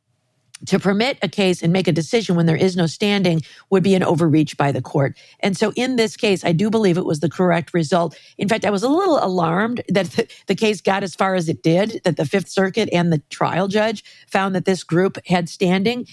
to permit a case and make a decision when there is no standing would be an overreach by the court. And so in this case, I do believe it was the correct result. In fact, I was a little alarmed that the case got as far as it did, that the Fifth Circuit and the trial judge found that this group had standing.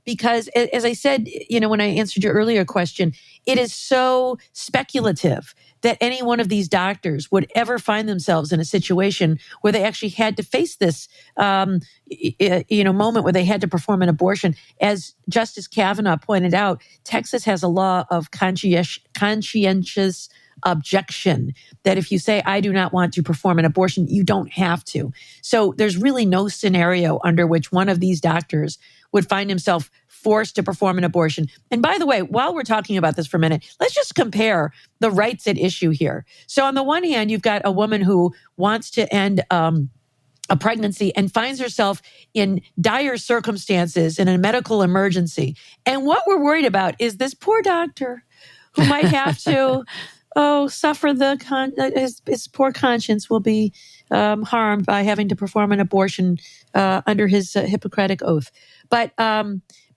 Because as I said, when I answered your earlier question, it is so speculative that any one of these doctors would ever find themselves in a situation where they actually had to face this, moment where they had to perform an abortion. As Justice Kavanaugh pointed out, Texas has a law of conscientious objection, that if you say, I do not want to perform an abortion, you don't have to. So there's really no scenario under which one of these doctors would find himself forced to perform an abortion. And by the way, while we're talking about this for a minute, let's just compare the rights at issue here. So on the one hand, you've got a woman who wants to end a pregnancy and finds herself in dire circumstances in a medical emergency. And what we're worried about is this poor doctor who might have to suffer his poor conscience will be harmed by having to perform an abortion under his Hippocratic oath.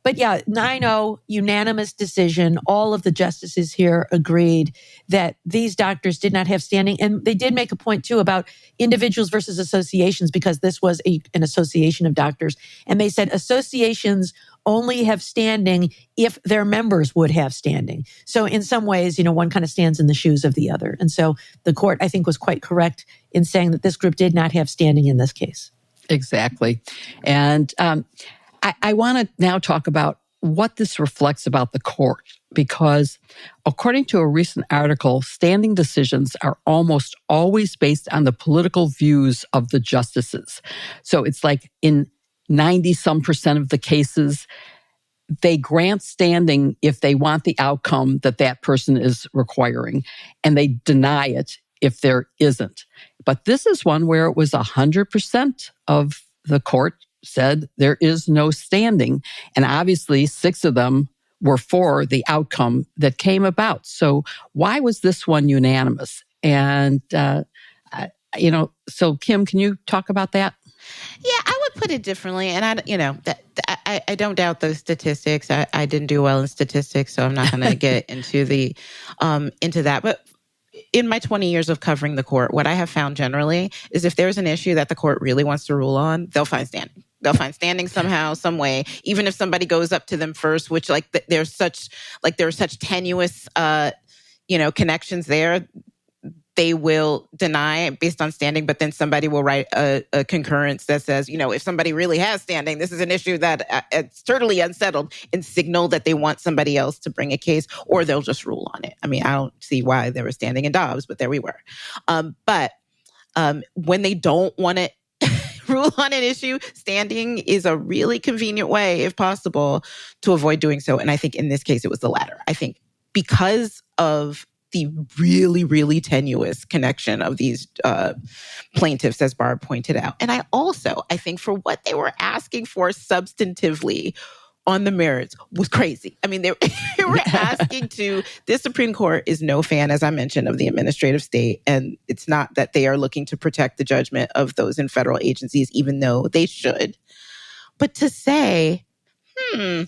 But yeah, 9-0, unanimous decision. All of the justices here agreed that these doctors did not have standing. And they did make a point, too, about individuals versus associations, because this was an association of doctors. And they said associations only have standing if their members would have standing. So in some ways, one kind of stands in the shoes of the other. And so the court, I think, was quite correct in saying that this group did not have standing in this case. Exactly. And I want to now talk about what this reflects about the court, because according to a recent article, standing decisions are almost always based on the political views of the justices. So it's like in 90% of the cases, they grant standing if they want the outcome that person is requiring, and they deny it if there isn't. But this is one where it was 100% of the court said there is no standing. And obviously 6 of them were for the outcome that came about. So why was this one unanimous? And, so Kim, can you talk about that? Yeah, I would put it differently. And I don't doubt those statistics. I didn't do well in statistics, so I'm not going to get into that. But in my 20 years of covering the court, what I have found generally is if there's an issue that the court really wants to rule on, they'll find standing. They'll find standing somehow, some way. Even if somebody goes up to them first, which there's such tenuous, connections there. They will deny based on standing, but then somebody will write a concurrence that says, if somebody really has standing, this is an issue that it's totally unsettled, and signal that they want somebody else to bring a case, or they'll just rule on it. I mean, I don't see why there was standing in Dobbs, but there we were. But when they don't want to rule on an issue, standing is a really convenient way, if possible, to avoid doing so. And I think in this case, it was the latter. I think because of the really, really tenuous connection of these plaintiffs, as Barb pointed out. And I think for what they were asking for substantively on the merits was crazy. I mean, they were asking this Supreme Court is no fan, as I mentioned, of the administrative state. And it's not that they are looking to protect the judgment of those in federal agencies, even though they should. But to say, there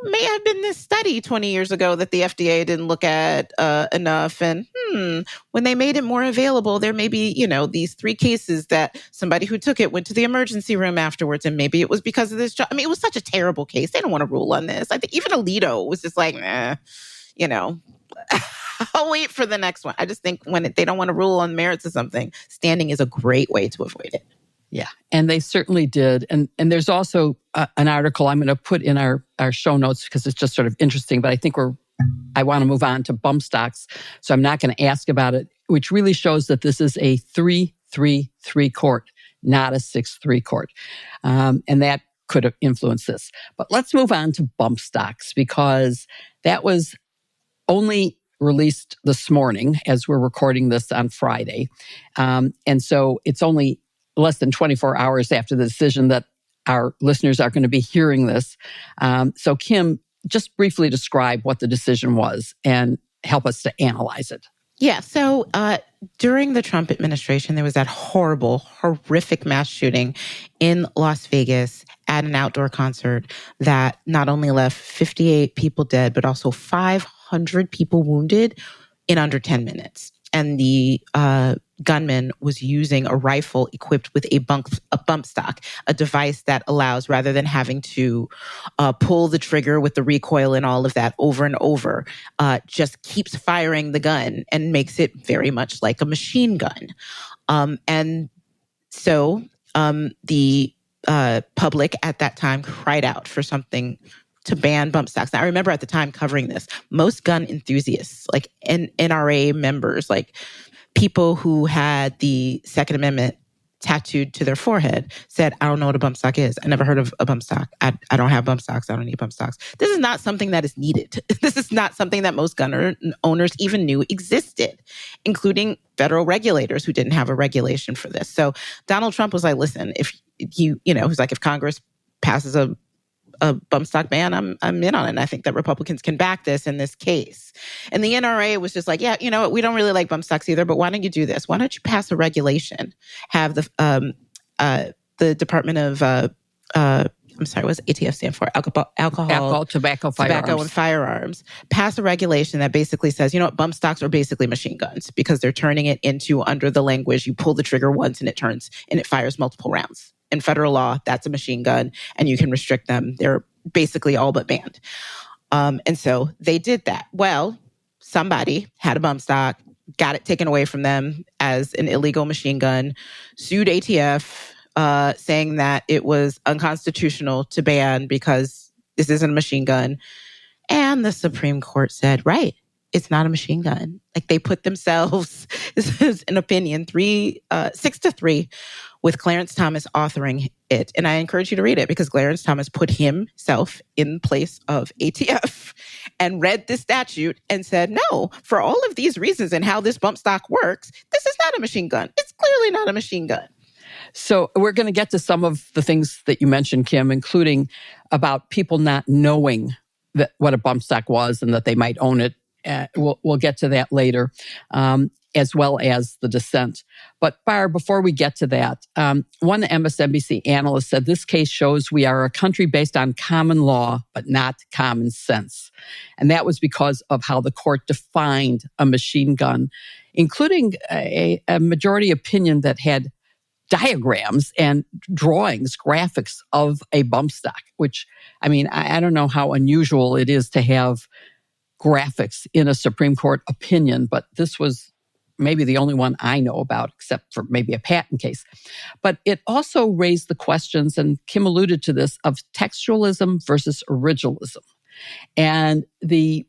may have been this study 20 years ago that the FDA didn't look at enough. And when they made it more available, there may be, these 3 cases that somebody who took it went to the emergency room afterwards. And maybe it was because of this job. I mean, it was such a terrible case. They don't want to rule on this. I think even Alito was just like, I'll wait for the next one. I just think when they don't want to rule on merits of something, standing is a great way to avoid it. Yeah, and they certainly did. And there's also an article I'm going to put in our show notes because it's just sort of interesting, but I think I want to move on to bump stocks, so I'm not going to ask about it, which really shows that this is a 3-3-3 court, not a 6-3 court. And that could have influenced this. But let's move on to bump stocks because that was only released this morning as we're recording this on Friday. And so it's only less than 24 hours after the decision that our listeners are going to be hearing this. So Kim, just briefly describe what the decision was and help us to analyze it. Yeah. So during the Trump administration, there was that horrible, horrific mass shooting in Las Vegas at an outdoor concert that not only left 58 people dead, but also 500 people wounded in under 10 minutes. And the gunman was using a rifle equipped with a bump stock, a device that allows, rather than having to pull the trigger with the recoil and all of that over and over, just keeps firing the gun and makes it very much like a machine gun. And so the public at that time cried out for something to ban bump stocks. Now, I remember at the time covering this, most gun enthusiasts, like NRA members, like people who had the Second Amendment tattooed to their forehead, said, I don't know what a bump stock is. I never heard of a bump stock. I don't have bump stocks. I don't need bump stocks. This is not something that is needed. This is not something that most gun owners even knew existed, including federal regulators who didn't have a regulation for this. So Donald Trump was like, listen, if he's like, if Congress passes a bump stock ban, I'm in on it. And I think that Republicans can back this in this case. And the NRA was just like, yeah, you know what? We don't really like bump stocks either, but why don't you do this? Why don't you pass a regulation? Have the Department of, what's ATF stand for? Alcohol, tobacco, and firearms. Pass a regulation that basically says, you know what? Bump stocks are basically machine guns because they're turning it into, under the language, you pull the trigger once and it fires multiple rounds. In federal law, that's a machine gun, and you can restrict them. They're basically all but banned. And so they did that. Well, somebody had a bump stock, got it taken away from them as an illegal machine gun, sued ATF, saying that it was unconstitutional to ban because this isn't a machine gun. And the Supreme Court said, right, it's not a machine gun. Like they put themselves, this is an opinion, 6-3, with Clarence Thomas authoring it. And I encourage you to read it because Clarence Thomas put himself in place of ATF and read the statute and said, no, for all of these reasons and how this bump stock works, this is not a machine gun. It's clearly not a machine gun. So we're going to get to some of the things that you mentioned, Kim, including about people not knowing what a bump stock was and that they might own it. We'll get to that later, as well as the dissent. But Barb, before we get to that, one MSNBC analyst said, this case shows we are a country based on common law, but not common sense. And that was because of how the court defined a machine gun, including a majority opinion that had diagrams and drawings, graphics of a bump stock, which, I mean, I don't know how unusual it is to have graphics in a Supreme Court opinion, but this was maybe the only one I know about, except for maybe a patent case. But it also raised the questions, and Kim alluded to this, of textualism versus originalism. And the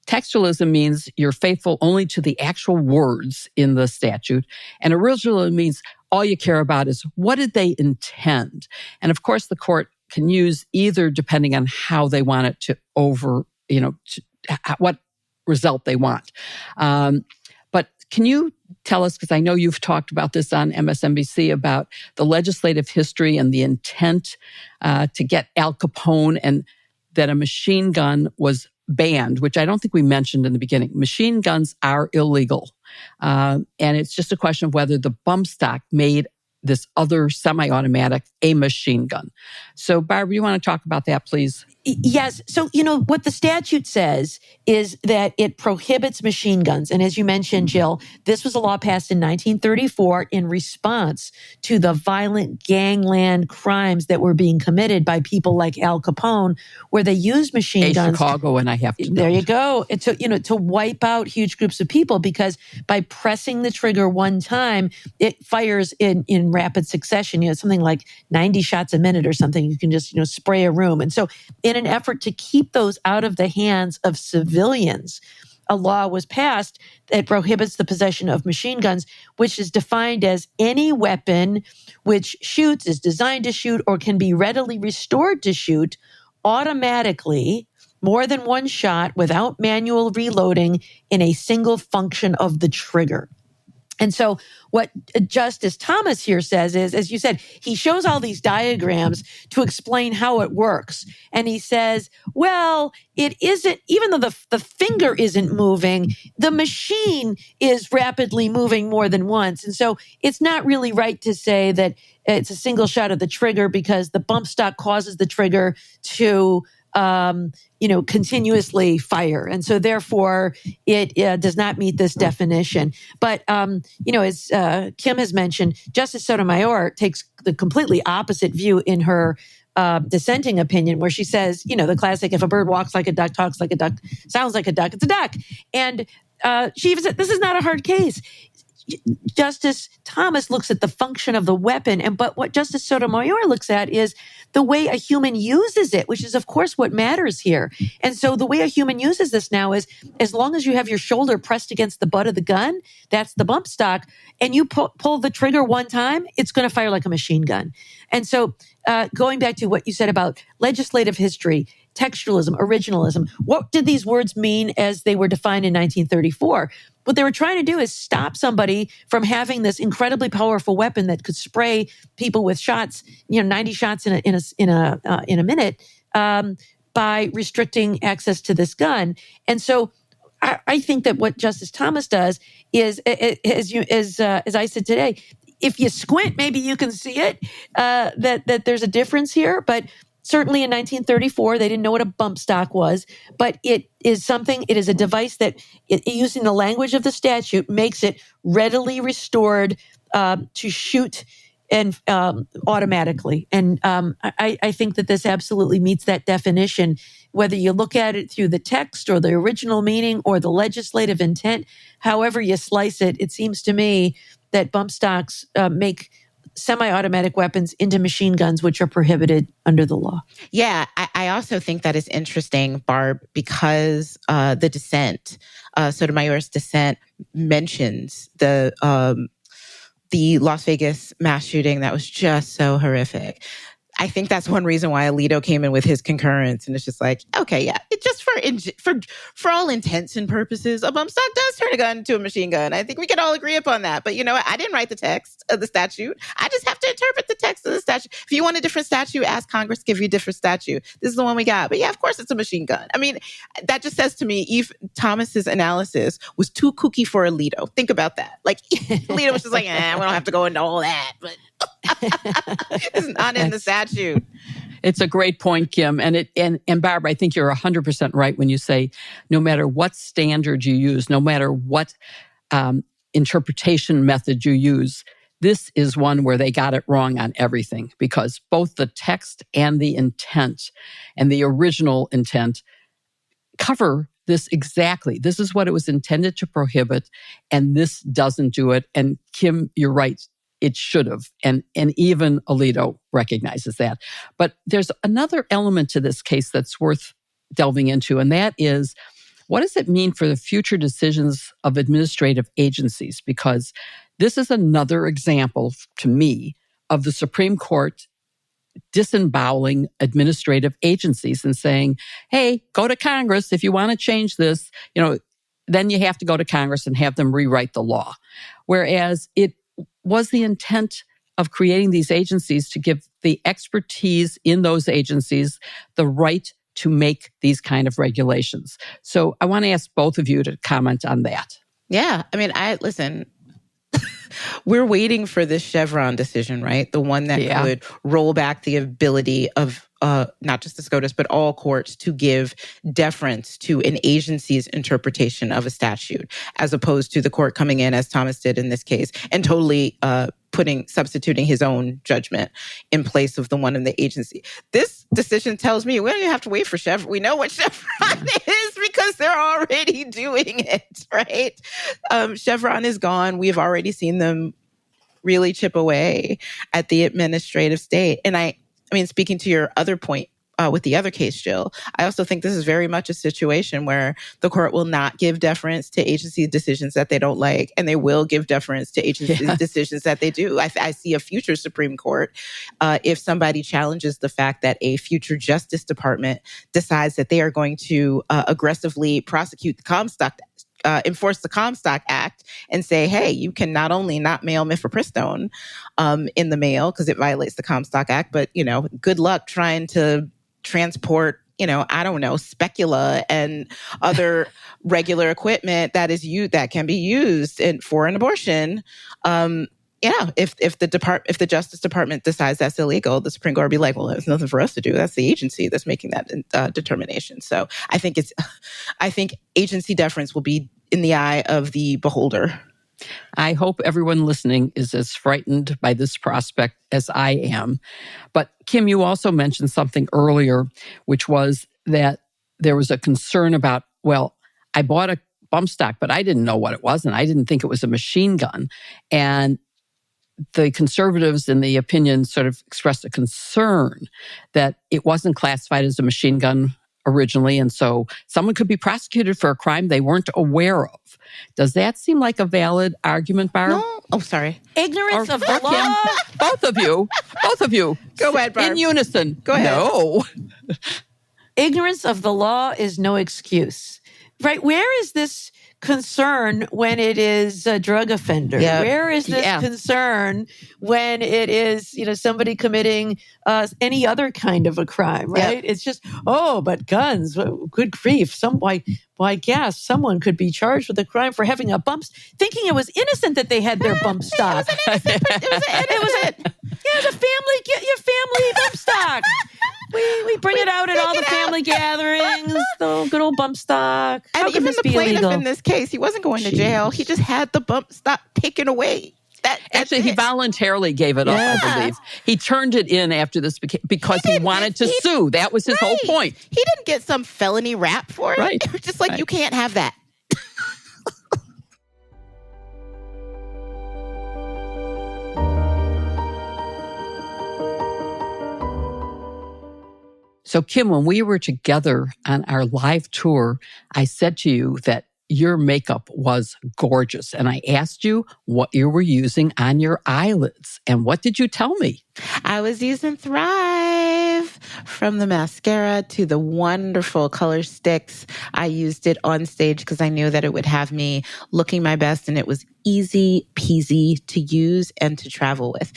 textualism means you're faithful only to the actual words in the statute. And originalism means all you care about is what did they intend? And of course, the court can use either depending on how they want it to what result they want. But can you tell us, because I know you've talked about this on MSNBC, about the legislative history and the intent to get Al Capone, and that a machine gun was banned, which I don't think we mentioned in the beginning. Machine guns are illegal. And it's just a question of whether the bump stock made this other semi-automatic a machine gun. So, Barb, you want to talk about that, please? Yes. So, what the statute says is that it prohibits machine guns. And as you mentioned, Jill, this was a law passed in 1934 in response to the violent gangland crimes that were being committed by people like Al Capone, where they used machine guns. Chicago, and I have to There you go. And to wipe out huge groups of people, because by pressing the trigger one time, it fires in rapid succession. Something like 90 shots a minute or something. You can just, spray a room. And so in an effort to keep those out of the hands of civilians, a law was passed that prohibits the possession of machine guns, which is defined as any weapon which shoots, is designed to shoot, or can be readily restored to shoot automatically more than one shot without manual reloading in a single function of the trigger. And so what Justice Thomas here says is, as you said, he shows all these diagrams to explain how it works. And he says, well, it isn't, even though the finger isn't moving, the machine is rapidly moving more than once. And so it's not really right to say that it's a single shot of the trigger, because the bump stock causes the trigger to continuously fire. And so therefore it does not meet this definition. But, as Kim has mentioned, Justice Sotomayor takes the completely opposite view in her dissenting opinion, where she says, the classic, if a bird walks like a duck, talks like a duck, sounds like a duck, it's a duck. And she even said, this is not a hard case. Justice Thomas looks at the function of the weapon, but what Justice Sotomayor looks at is the way a human uses it, which is, of course, what matters here. And so the way a human uses this now is, as long as you have your shoulder pressed against the butt of the gun, that's the bump stock, and you pull the trigger one time, it's going to fire like a machine gun. And so going back to what you said about legislative history, textualism, originalism, what did these words mean as they were defined in 1934? What they were trying to do is stop somebody from having this incredibly powerful weapon that could spray people with shots, 90 shots in a minute, by restricting access to this gun. And so I think that what Justice Thomas does is, as I said today, if you squint, maybe you can see it, that there's a difference here. But certainly in 1934, they didn't know what a bump stock was, but it is a device that, using the language of the statute, makes it readily restored to shoot and automatically. And I think that this absolutely meets that definition, whether you look at it through the text or the original meaning or the legislative intent, however you slice it. It seems to me that bump stocks make semi-automatic weapons into machine guns, which are prohibited under the law. Yeah, I also think that is interesting, Barb, because the dissent, Sotomayor's dissent, mentions the Las Vegas mass shooting that was just so horrific. I think that's one reason why Alito came in with his concurrence, and it's just like, okay, yeah, it just for all intents and purposes, a bump stock does turn a gun into a machine gun. I think we can all agree upon that. But you know what? I didn't write the text of the statute. I just have to interpret the text of the statute. If you want a different statute, ask Congress, give you a different statute. This is the one we got. But yeah, of course it's a machine gun. I mean, that just says to me, Eve Thomas's analysis was too kooky for Alito. Think about that. Like Alito was just like, we don't have to go into all that, but it's not in the statute. It's a great point, Kim. And Barb, I think you're 100% right when you say no matter what standard you use, no matter what interpretation method you use, this is one where they got it wrong on everything, because both the text and the intent and the original intent cover this exactly. This is what it was intended to prohibit, and this doesn't do it. And Kim, you're right. It should have. And even Alito recognizes that. But there's another element to this case that's worth delving into, and that is, what does it mean for the future decisions of administrative agencies? Because this is another example, to me, of the Supreme Court disemboweling administrative agencies and saying, hey, go to Congress if you want to change this. Then you have to go to Congress and have them rewrite the law. Whereas it was the intent of creating these agencies to give the expertise in those agencies the right to make these kind of regulations. So I want to ask both of you to comment on that. Yeah. I mean, listen, we're waiting for this Chevron decision, right? The one that could roll back the ability of not just the SCOTUS, but all courts to give deference to an agency's interpretation of a statute, as opposed to the court coming in, as Thomas did in this case, and totally substituting his own judgment in place of the one in the agency. This decision tells me we don't even have to wait for Chevron. We know what Chevron is because they're already doing it, right? Chevron is gone. We've already seen them really chip away at the administrative state. And I mean, speaking to your other point with the other case, Jill, I also think this is very much a situation where the court will not give deference to agency decisions that they don't like, and they will give deference to agency decisions that they do. I see a future Supreme Court, if somebody challenges the fact that a future Justice Department decides that they are going to aggressively prosecute the Comstock enforce the Comstock Act and say, hey, you can not only not mail mifepristone in the mail because it violates the Comstock Act, but, good luck trying to transport, specula and other regular equipment that can be used for an abortion. If the Justice Department decides that's illegal, the Supreme Court will be like, well, there's nothing for us to do. That's the agency that's making that determination. So I think agency deference will be in the eye of the beholder. I hope everyone listening is as frightened by this prospect as I am. But Kim, you also mentioned something earlier, which was that there was a concern about, well, I bought a bump stock, but I didn't know what it was, and I didn't think it was a machine gun. And the conservatives in the opinion sort of expressed a concern that it wasn't classified as a machine gun originally, and so someone could be prosecuted for a crime they weren't aware of. Does that seem like a valid argument, Barb? No. Oh, sorry. Ignorance of the law? Both of you. Go ahead, Barb. In unison. Go ahead. No. Ignorance of the law is no excuse. Right? Where is this concern when it is a drug offender? Yeah. Where is this concern when it is, somebody committing any other kind of a crime, right? It's just, but guns, good grief. Why, gas, someone could be charged with a crime for having a bump, thinking it was innocent that they had their bump stock. It was a family bump stock. We bring it out at all the family gatherings, the good old bump stock. And How even this the be plaintiff illegal? in this case, he wasn't going to jail. He just had the bump stock taken away. Actually, he voluntarily gave it up, I believe. He turned it in after this because he wanted to sue. That was his whole point. He didn't get some felony rap for it. Right. It was just like, you can't have that. So, Kim, when we were together on our live tour, I said to you that your makeup was gorgeous. And I asked you what you were using on your eyelids. And what did you tell me? I was using Thrive, from the mascara to the wonderful color sticks. I used it on stage because I knew that it would have me looking my best, and it was easy peasy to use and to travel with.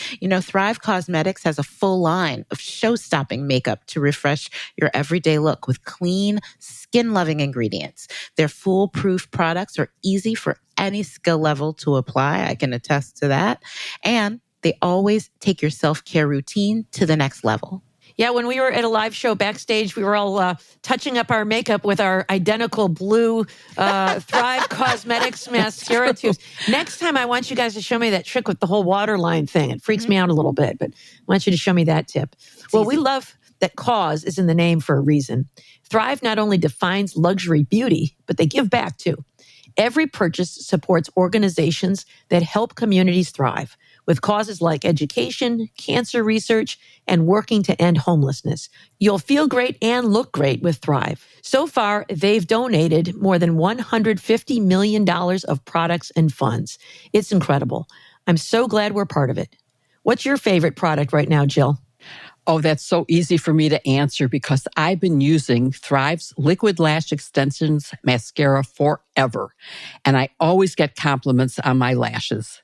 Thrive Causemetics has a full line of show-stopping makeup to refresh your everyday look with clean, skin-loving ingredients. Their foolproof products are easy for any skill level to apply. I can attest to that. And they always take your self-care routine to the next level. Yeah, when we were at a live show backstage, we were all touching up our makeup with our identical blue Thrive Causemetics mascara tubes. Next time, I want you guys to show me that trick with the whole waterline thing. It freaks me out a little bit, but I want you to show me that tip. Well, we love that cause is in the name for a reason. Thrive not only defines luxury beauty, but they give back too. Every purchase supports organizations that help communities thrive with causes like education, cancer research, and working to end homelessness. You'll feel great and look great with Thrive. So far, they've donated more than $150 million of products and funds. It's incredible. I'm so glad we're part of it. What's your favorite product right now, Jill? Oh, that's so easy for me to answer because I've been using Thrive's Liquid Lash Extensions Mascara forever, and I always get compliments on my lashes.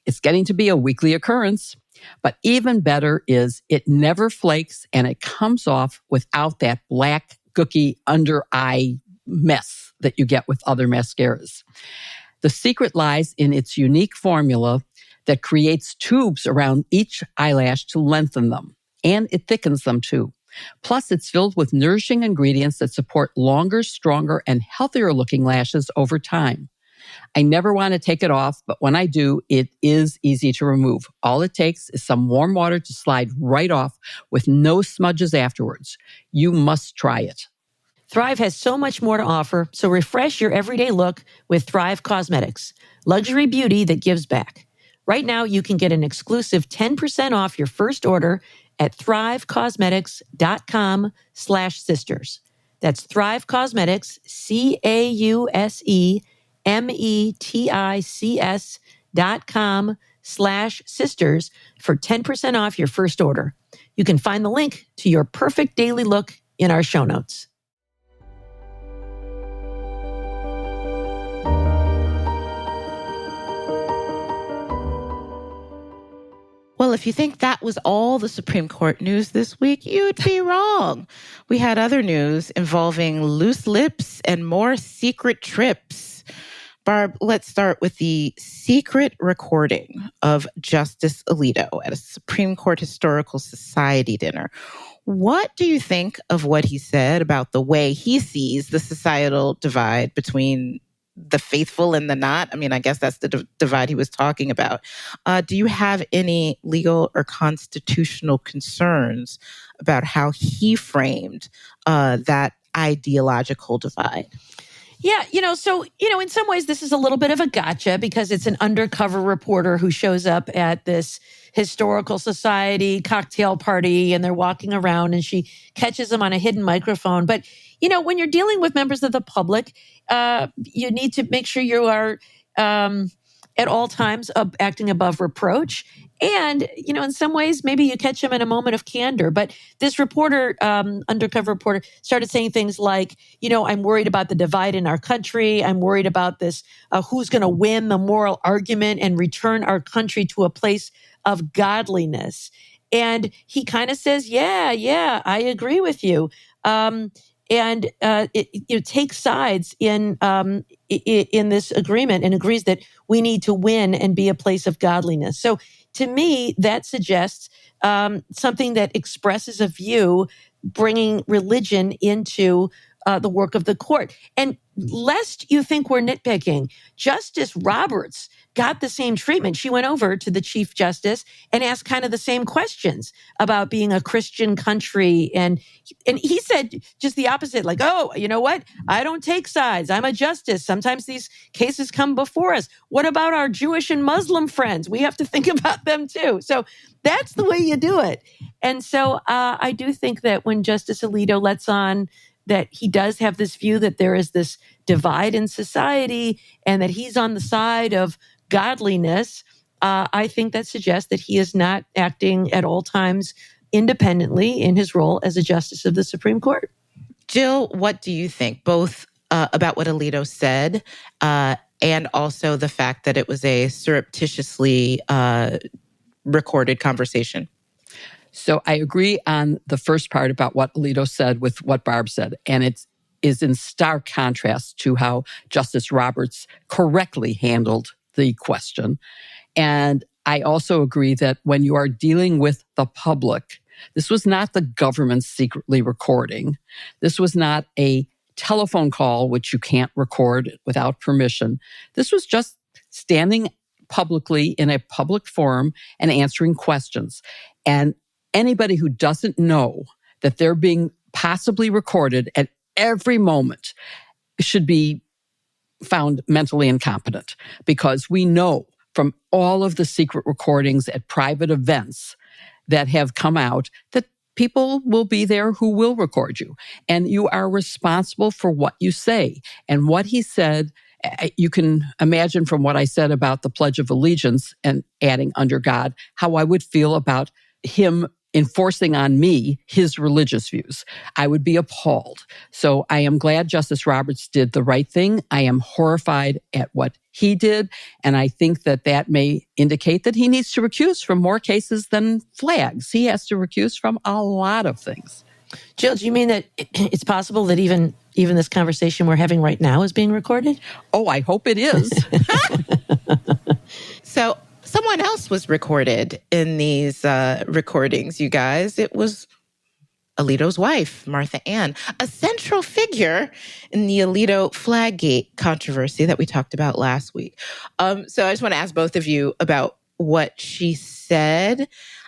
It's getting to be a weekly occurrence, but even better is it never flakes and it comes off without that black, gooky under eye mess that you get with other mascaras. The secret lies in its unique formula that creates tubes around each eyelash to lengthen them. And it thickens them too. Plus, it's filled with nourishing ingredients that support longer, stronger, and healthier looking lashes over time. I never want to take it off, but when I do, it is easy to remove. All it takes is some warm water to slide right off with no smudges afterwards. You must try it. Thrive has so much more to offer, so refresh your everyday look with Thrive Causemetics, luxury beauty that gives back. Right now, you can get an exclusive 10% off your first order at thrivecausemetics.com/sisters. That's Thrive Causemetics, CAUSEMETICS.com/sisters for 10% off your first order. You can find the link to your perfect daily look in our show notes. Well, if you think that was all the Supreme Court news this week, you'd be wrong. We had other news involving loose lips and more secret trips. Barb, let's start with the secret recording of Justice Alito at a Supreme Court Historical Society dinner. What do you think of what he said about the way he sees the societal divide between the faithful and the not? I mean, I guess that's the divide he was talking about. Do you have any legal or constitutional concerns about how he framed that ideological divide? Yeah, so, in some ways, this is a little bit of a gotcha because it's an undercover reporter who shows up at this historical society cocktail party and they're walking around and she catches him on a hidden microphone. But, when you're dealing with members of the public, you need to make sure you are at all times acting above reproach. And, in some ways, maybe you catch him in a moment of candor. But this reporter, undercover reporter, started saying things like, I'm worried about the divide in our country. I'm worried about this, who's going to win the moral argument and return our country to a place of godliness. And he kind of says, yeah, I agree with you. It takes sides in this agreement and agrees that we need to win and be a place of godliness. So to me, that suggests something that expresses a view bringing religion into the work of the court. And lest you think we're nitpicking, Justice Roberts got the same treatment. She went over to the Chief Justice and asked kind of the same questions about being a Christian country. And he said just the opposite, like, oh, you know what? I don't take sides. I'm a justice. Sometimes these cases come before us. What about our Jewish and Muslim friends? We have to think about them too. So that's the way you do it. And so I do think that when Justice Alito lets on that he does have this view that there is this divide in society and that he's on the side of godliness, I think that suggests that he is not acting at all times independently in his role as a justice of the Supreme Court. Jill, what do you think, both about what Alito said and also the fact that it was a surreptitiously recorded conversation? So I agree on the first part about what Alito said with what Barb said. And it is in stark contrast to how Justice Roberts correctly handled the question. And I also agree that when you are dealing with the public, This was not the government secretly recording. This was not a telephone call, which you can't record without permission. This was just standing publicly in a public forum and answering questions. And anybody who doesn't know that they're being possibly recorded at every moment should be found mentally incompetent, because we know from all of the secret recordings at private events that have come out that people will be there who will record you. And you are responsible for what you say. And what he said, you can imagine from what I said about the Pledge of Allegiance and adding under God, how I would feel about him enforcing on me his religious views. I would be appalled. So I am glad Justice Roberts did the right thing. I am horrified at what he did. And I think that that may indicate that he needs to recuse from more cases than flags. He has to recuse from a lot of things. Jill, do you mean that it's possible that even this conversation we're having right now is being recorded? Oh, I hope it is. So someone else was recorded in these recordings, you guys. It was Alito's wife, Martha Ann, a central figure in the Alito Flaggate controversy that we talked about last week. So I just want to ask both of you about what she said.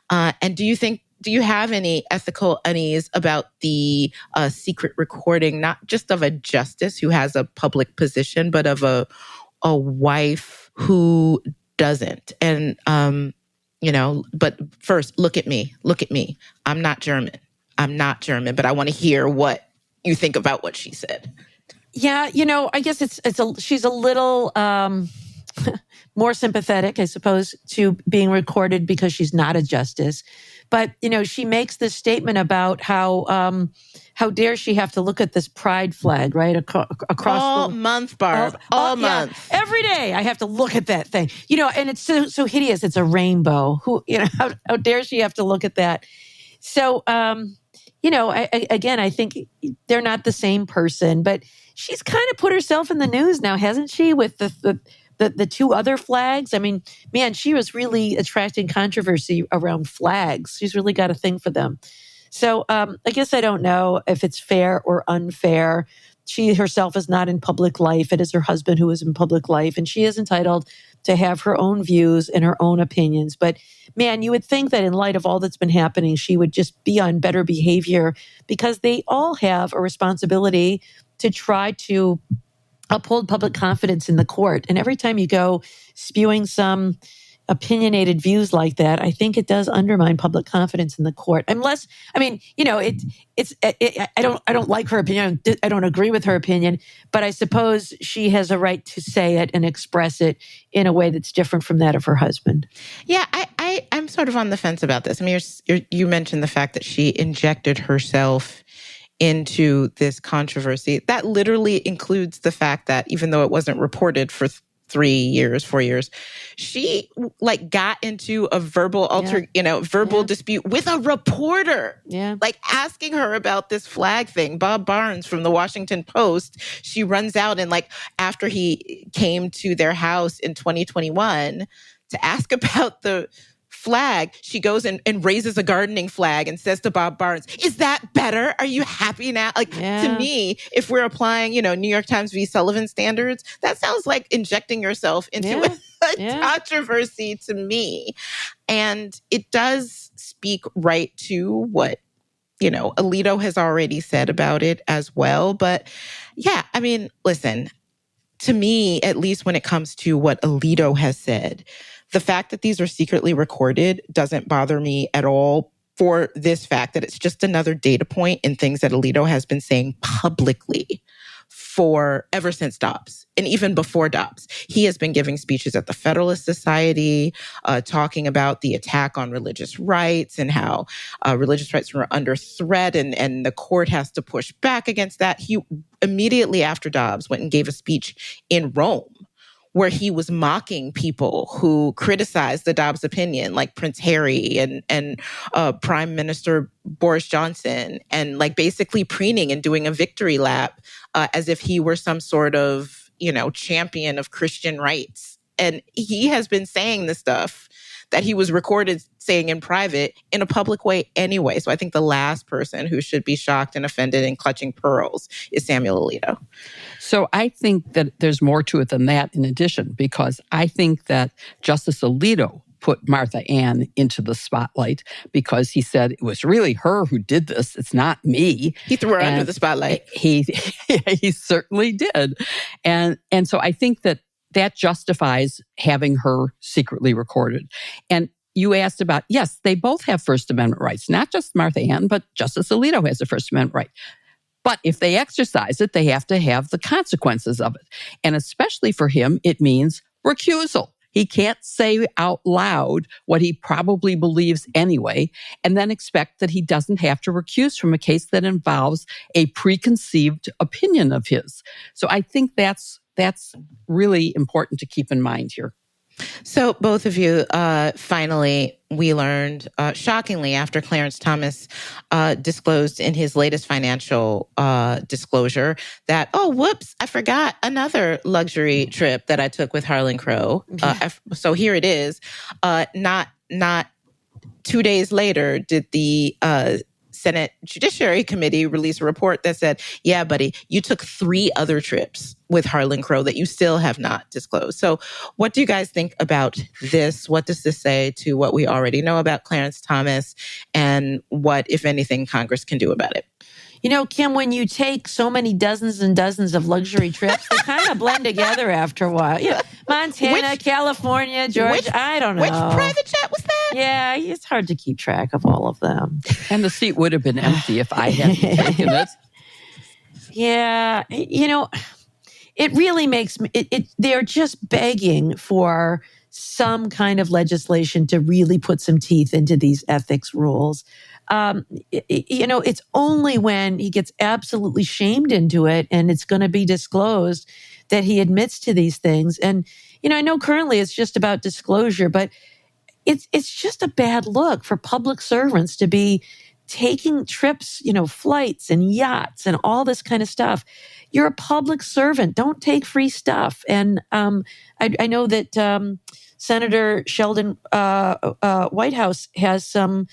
And do you have any ethical unease about the secret recording, not just of a justice who has a public position, but of a wife who doesn't? And, but first, look at me. I'm not German, but I want to hear what you think about what she said. Yeah, I guess she's a little more sympathetic, I suppose, to being recorded because she's not a justice. But, she makes this statement about how dare she have to look at this pride flag, right? Across all month, Barb. All month. Yeah, every day I have to look at that thing. And it's so hideous. It's a rainbow. How dare she have to look at that? So, I think they're not the same person, but she's kind of put herself in the news now, hasn't she, with the two other flags? I mean, man, she was really attracting controversy around flags. She's really got a thing for them. So I guess I don't know if it's fair or unfair. She herself is not in public life. It is her husband who is in public life, and she is entitled to have her own views and her own opinions. But man, you would think that in light of all that's been happening, she would just be on better behavior, because they all have a responsibility to try to uphold public confidence in the court. And every time you go spewing some opinionated views like that, I think it does undermine public confidence in the court. I don't like her opinion. I don't agree with her opinion, but I suppose she has a right to say it and express it in a way that's different from that of her husband. Yeah, I'm sort of on the fence about this. I mean, you mentioned the fact that she injected herself into this controversy. That literally includes the fact that even though it wasn't reported for 4 years, she got into a verbal dispute with a reporter, asking her about this flag thing. Bob Barnes from the Washington Post, she runs out and after he came to their house in 2021 to ask about the flag, she goes and raises a gardening flag and says to Bob Barnes, "Is that better? Are you happy now?" To me, if we're applying, New York Times v. Sullivan standards, that sounds like injecting yourself into a controversy to me. And it does speak right to what, Alito has already said about it as well. But yeah, I mean, listen, to me, at least when it comes to what Alito has said, the fact that these are secretly recorded doesn't bother me at all, for this fact that it's just another data point in things that Alito has been saying publicly for ever since Dobbs. And even before Dobbs, he has been giving speeches at the Federalist Society, talking about the attack on religious rights and how religious rights were under threat and the court has to push back against that. He immediately after Dobbs went and gave a speech in Rome where he was mocking people who criticized the Dobbs opinion, like Prince Harry and Prime Minister Boris Johnson, and basically preening and doing a victory lap as if he were some sort of, champion of Christian rights. And he has been saying this stuff that he was recorded saying in private in a public way anyway. So I think the last person who should be shocked and offended and clutching pearls is Samuel Alito. So I think that there's more to it than that in addition, because I think that Justice Alito put Martha Ann into the spotlight because he said it was really her who did this. It's not me. He threw her under the spotlight. He certainly did. And so I think that justifies having her secretly recorded. And you asked about, yes, they both have First Amendment rights, not just Martha Ann, but Justice Alito has a First Amendment right. But if they exercise it, they have to have the consequences of it. And especially for him, it means recusal. He can't say out loud what he probably believes anyway, and then expect that he doesn't have to recuse from a case that involves a preconceived opinion of his. So I think that's really important to keep in mind here. So both of you, finally, we learned, shockingly, after Clarence Thomas disclosed in his latest financial disclosure that, oh, whoops, I forgot another luxury trip that I took with Harlan Crow. So here it is. Not 2 days later did the Senate Judiciary Committee released a report that said, yeah, buddy, you took 3 other trips with Harlan Crow that you still have not disclosed. So what do you guys think about this? What does this say to what we already know about Clarence Thomas, and what, if anything, Congress can do about it? You know, Kim, when you take so many dozens and dozens of luxury trips, they kind of blend together after a while. Yeah, Montana, California, Georgia, I don't know. Which private jet was that? Yeah, it's hard to keep track of all of them. And the seat would have been empty if I hadn't taken it. Yeah, you know, it really makes me, they're just begging for some kind of legislation to really put some teeth into these ethics rules. You know, it's only when he gets absolutely shamed into it and it's going to be disclosed that he admits to these things. And, you know, I know currently it's just about disclosure, but it's just a bad look for public servants to be taking trips, you know, flights and yachts and all this kind of stuff. You're a public servant. Don't take free stuff. And I know that Senator Sheldon Whitehouse has some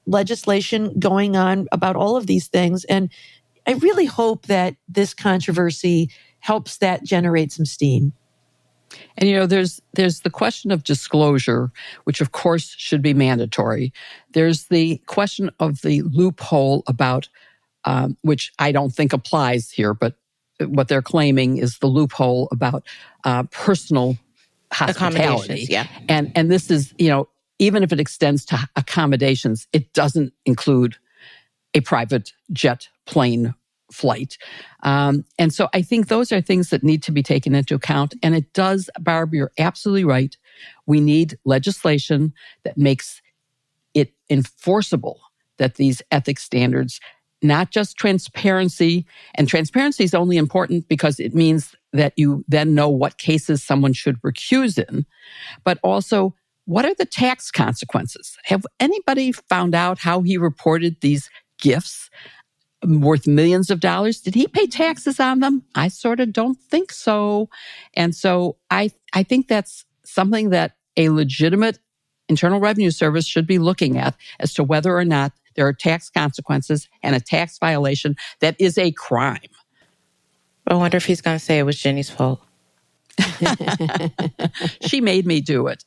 legislation going on about all of these things. And I really hope that this controversy helps that generate some steam. And, you know, there's the question of disclosure, which of course should be mandatory. There's the question of the loophole about, which I don't think applies here, but what they're claiming is the loophole about personal hospitality. Yeah. And this is, you know, even if it extends to accommodations, it doesn't include a private jet plane flight. And so I think those are things that need to be taken into account. And it does, Barb, you're absolutely right. We need legislation that makes it enforceable that these ethics standards, not just transparency, and transparency is only important because it means that you then know what cases someone should recuse in, but also what are the tax consequences? Have anybody found out how he reported these gifts worth millions of dollars? Did he pay taxes on them? I sort of don't think so. And so I think that's something that a legitimate Internal Revenue Service should be looking at as to whether or not there are tax consequences and a tax violation that is a crime. I wonder if he's going to say it was Jenny's fault. She made me do it.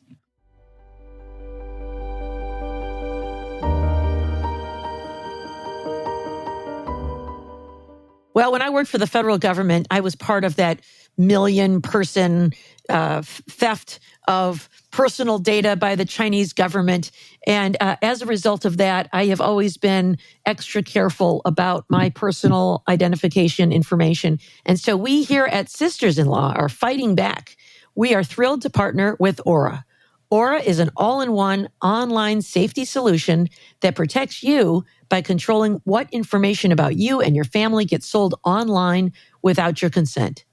Well, when I worked for the federal government, I was part of that million-person theft of personal data by the Chinese government. And as a result of that, I have always been extra careful about my personal identification information. And so we here at Sisters-in-Law are fighting back. We are thrilled to partner with Aura. Aura is an all-in-one online safety solution that protects you by controlling what information about you and your family gets sold online without your consent.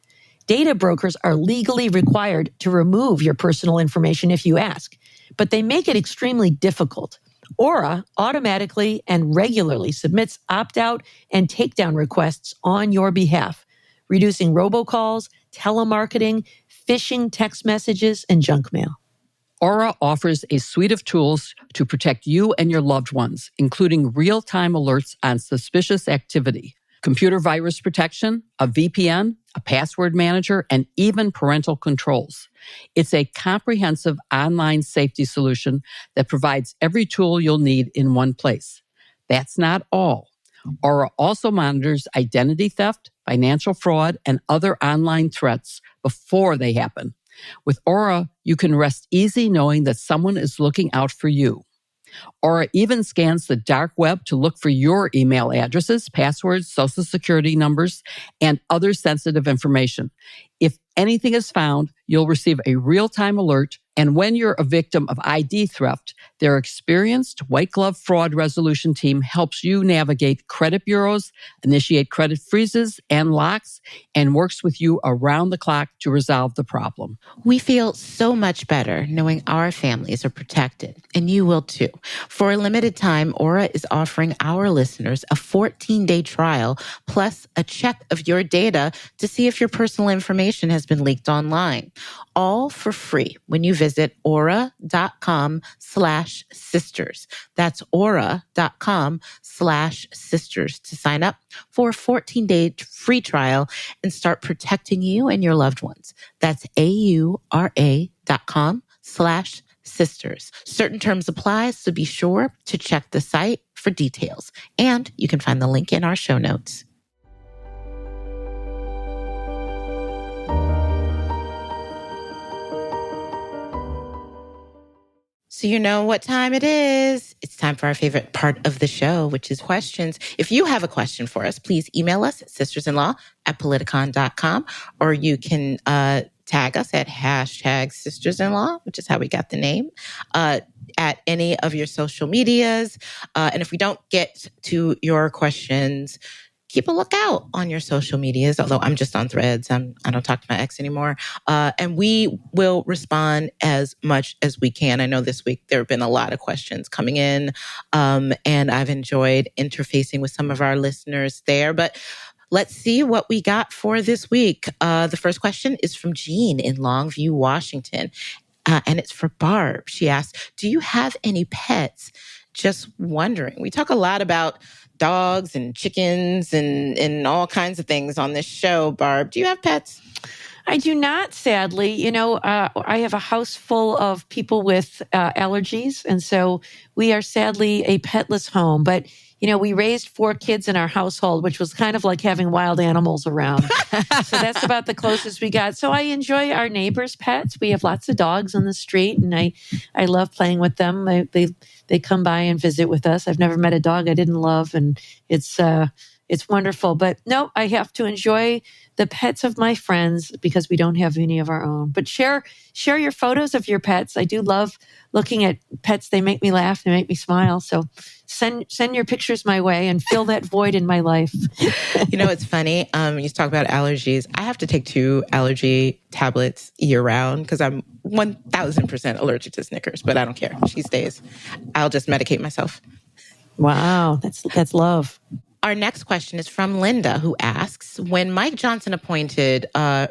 Data brokers are legally required to remove your personal information if you ask, but they make it extremely difficult. Aura automatically and regularly submits opt-out and takedown requests on your behalf, reducing robocalls, telemarketing, phishing text messages, and junk mail. Aura offers a suite of tools to protect you and your loved ones, including real-time alerts on suspicious activity, computer virus protection, a VPN, a password manager, and even parental controls. It's a comprehensive online safety solution that provides every tool you'll need in one place. That's not all. Aura also monitors identity theft, financial fraud, and other online threats before they happen. With Aura, you can rest easy knowing that someone is looking out for you. Aura even scans the dark web to look for your email addresses, passwords, social security numbers, and other sensitive information. If anything is found, you'll receive a real-time alert. And when you're a victim of ID theft, their experienced white-glove fraud resolution team helps you navigate credit bureaus, initiate credit freezes and locks, and works with you around the clock to resolve the problem. We feel so much better knowing our families are protected, and you will too. For a limited time, Aura is offering our listeners a 14-day trial plus a check of your data to see if your personal information has been leaked online. All for free when you visit aura.com/sisters. That's aura.com/sisters to sign up for a 14-day free trial and start protecting you and your loved ones. That's aura.com/sisters. Certain terms apply, so be sure to check the site for details. And you can find the link in our show notes. So you know what time it is. It's time for our favorite part of the show, which is questions. If you have a question for us, please email us at sistersinlaw@politicon.com, or you can tag us at #sistersinlaw, which is how we got the name, at any of your social medias. And if we don't get to your questions, keep a lookout on your social medias, although I'm just on Threads. I don't talk to my ex anymore. And we will respond as much as we can. I know this week there have been a lot of questions coming in, and I've enjoyed interfacing with some of our listeners there. But let's see what we got for this week. The first question is from Jean in Longview, Washington, and it's for Barb. She asks, do you have any pets? Just wondering. We talk a lot about dogs and chickens and all kinds of things on this show. Barb, do you have pets? I do not, sadly. You know, I have a house full of people with allergies. And so we are sadly a petless home. But, you know, we raised 4 kids in our household, which was kind of like having wild animals around. So that's about the closest we got. So I enjoy our neighbors' pets. We have lots of dogs on the street, and I love playing with them. They come by and visit with us. I've never met a dog I didn't love, and it's wonderful. But no, I have to enjoy the pets of my friends because we don't have any of our own. But share your photos of your pets. I do love looking at pets. They make me laugh. They make me smile. So send your pictures my way and fill that void in my life. You know, it's funny. You talk about allergies. I have to take 2 allergy tablets year round because I'm 1,000% allergic to Snickers, but I don't care. She stays. I'll just medicate myself. Wow. That's love. Our next question is from Linda, who asks, when Mike Johnson appointed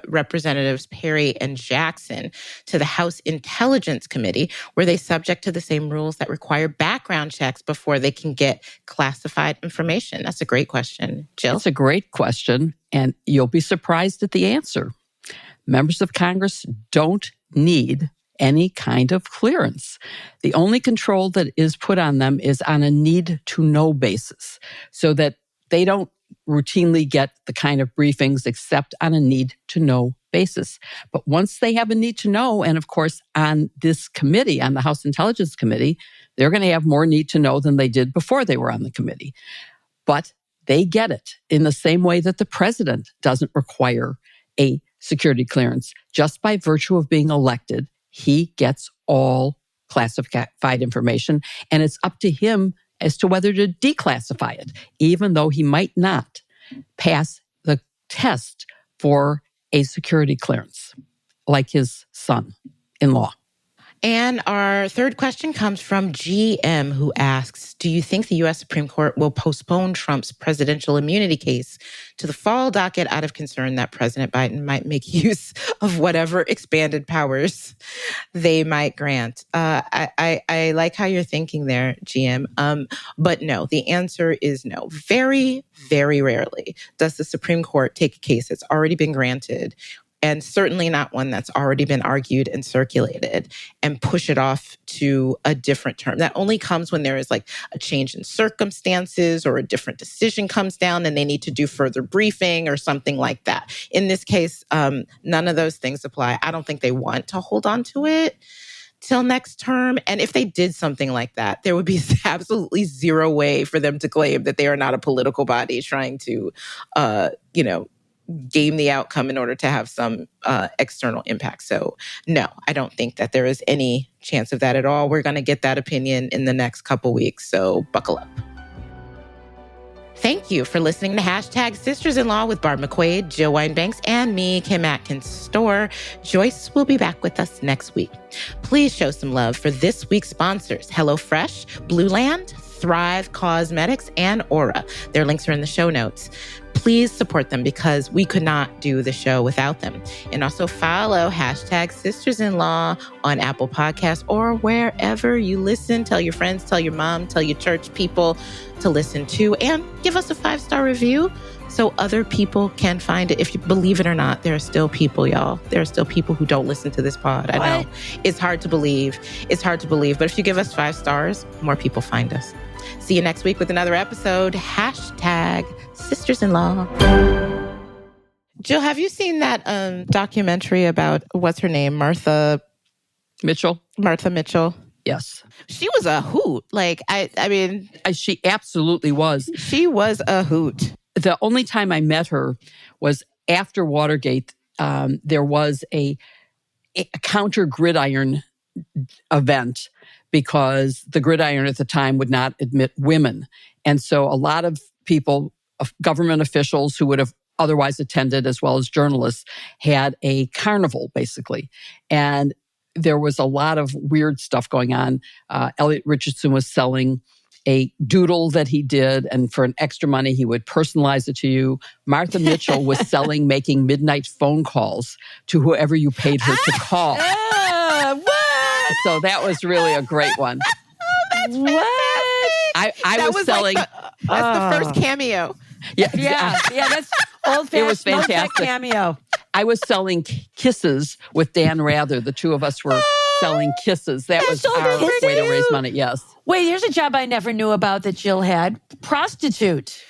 Representatives Perry and Jackson to the House Intelligence Committee, were they subject to the same rules that require background checks before they can get classified information? That's a great question. Jill? It's a great question, and you'll be surprised at the answer. Members of Congress don't need any kind of clearance. The only control that is put on them is on a need-to-know basis, so that they don't routinely get the kind of briefings except on a need-to-know basis. But once they have a need to know, and of course on this committee, on the House Intelligence Committee, they're going to have more need to know than they did before they were on the committee. But they get it in the same way that the president doesn't require a security clearance. Just by virtue of being elected, he gets all classified information, and it's up to him as to whether to declassify it, even though he might not pass the test for a security clearance, like his son-in-law. And our third question comes from GM, who asks, do you think the U.S. Supreme Court will postpone Trump's presidential immunity case to the fall docket out of concern that President Biden might make use of whatever expanded powers they might grant? I like how you're thinking there, GM. But no, the answer is no. Very, very rarely does the Supreme Court take a case that's already been granted, and certainly not one that's already been argued and circulated, and push it off to a different term. That only comes when there is like a change in circumstances or a different decision comes down and they need to do further briefing or something like that. In this case, none of those things apply. I don't think they want to hold on to it till next term. And if they did something like that, there would be absolutely zero way for them to claim that they are not a political body trying to, game the outcome in order to have some external impact. So no, I don't think that there is any chance of that at all. We're going to get that opinion in the next couple weeks. So buckle up. Thank you for listening to Hashtag Sisters-in-Law with Barb McQuaid, Jill Winebanks, and me, Kim Atkins Stohr. Joyce will be back with us next week. Please show some love for this week's sponsors, HelloFresh, Blueland, Thrive Causemetics, and Aura. Their links are in the show notes. Please support them because we could not do the show without them. And also follow Hashtag Sisters-in-Law on Apple Podcasts or wherever you listen. Tell your friends, tell your mom, tell your church people to listen to, and give us a 5-star review so other people can find it. If you believe it or not, there are still people, y'all. There are still people who don't listen to this pod. I know it's hard to believe. It's hard to believe. But if you give us 5 stars, more people find us. See you next week with another episode. Hashtag Sisters-in-Law. Jill, have you seen that documentary about, what's her name? Martha Mitchell? Yes. She was a hoot. I mean... She absolutely was. She was a hoot. The only time I met her was after Watergate. There was a counter gridiron event because the gridiron at the time would not admit women. And so a lot of people, government officials who would have otherwise attended, as well as journalists, had a carnival, basically. And there was a lot of weird stuff going on. Elliot Richardson was selling a doodle that he did, and for an extra money, he would personalize it to you. Martha Mitchell was making midnight phone calls to whoever you paid her to call. What? So that was really a great one. That's fantastic. I was selling. That's the first cameo. Yeah, that's old-fashioned. It was fantastic. Cameo. I was selling kisses with Dan Rather. The two of us were selling kisses. That was our way to raise money. Yes. Wait, here's a job I never knew about that Jill had. Prostitute.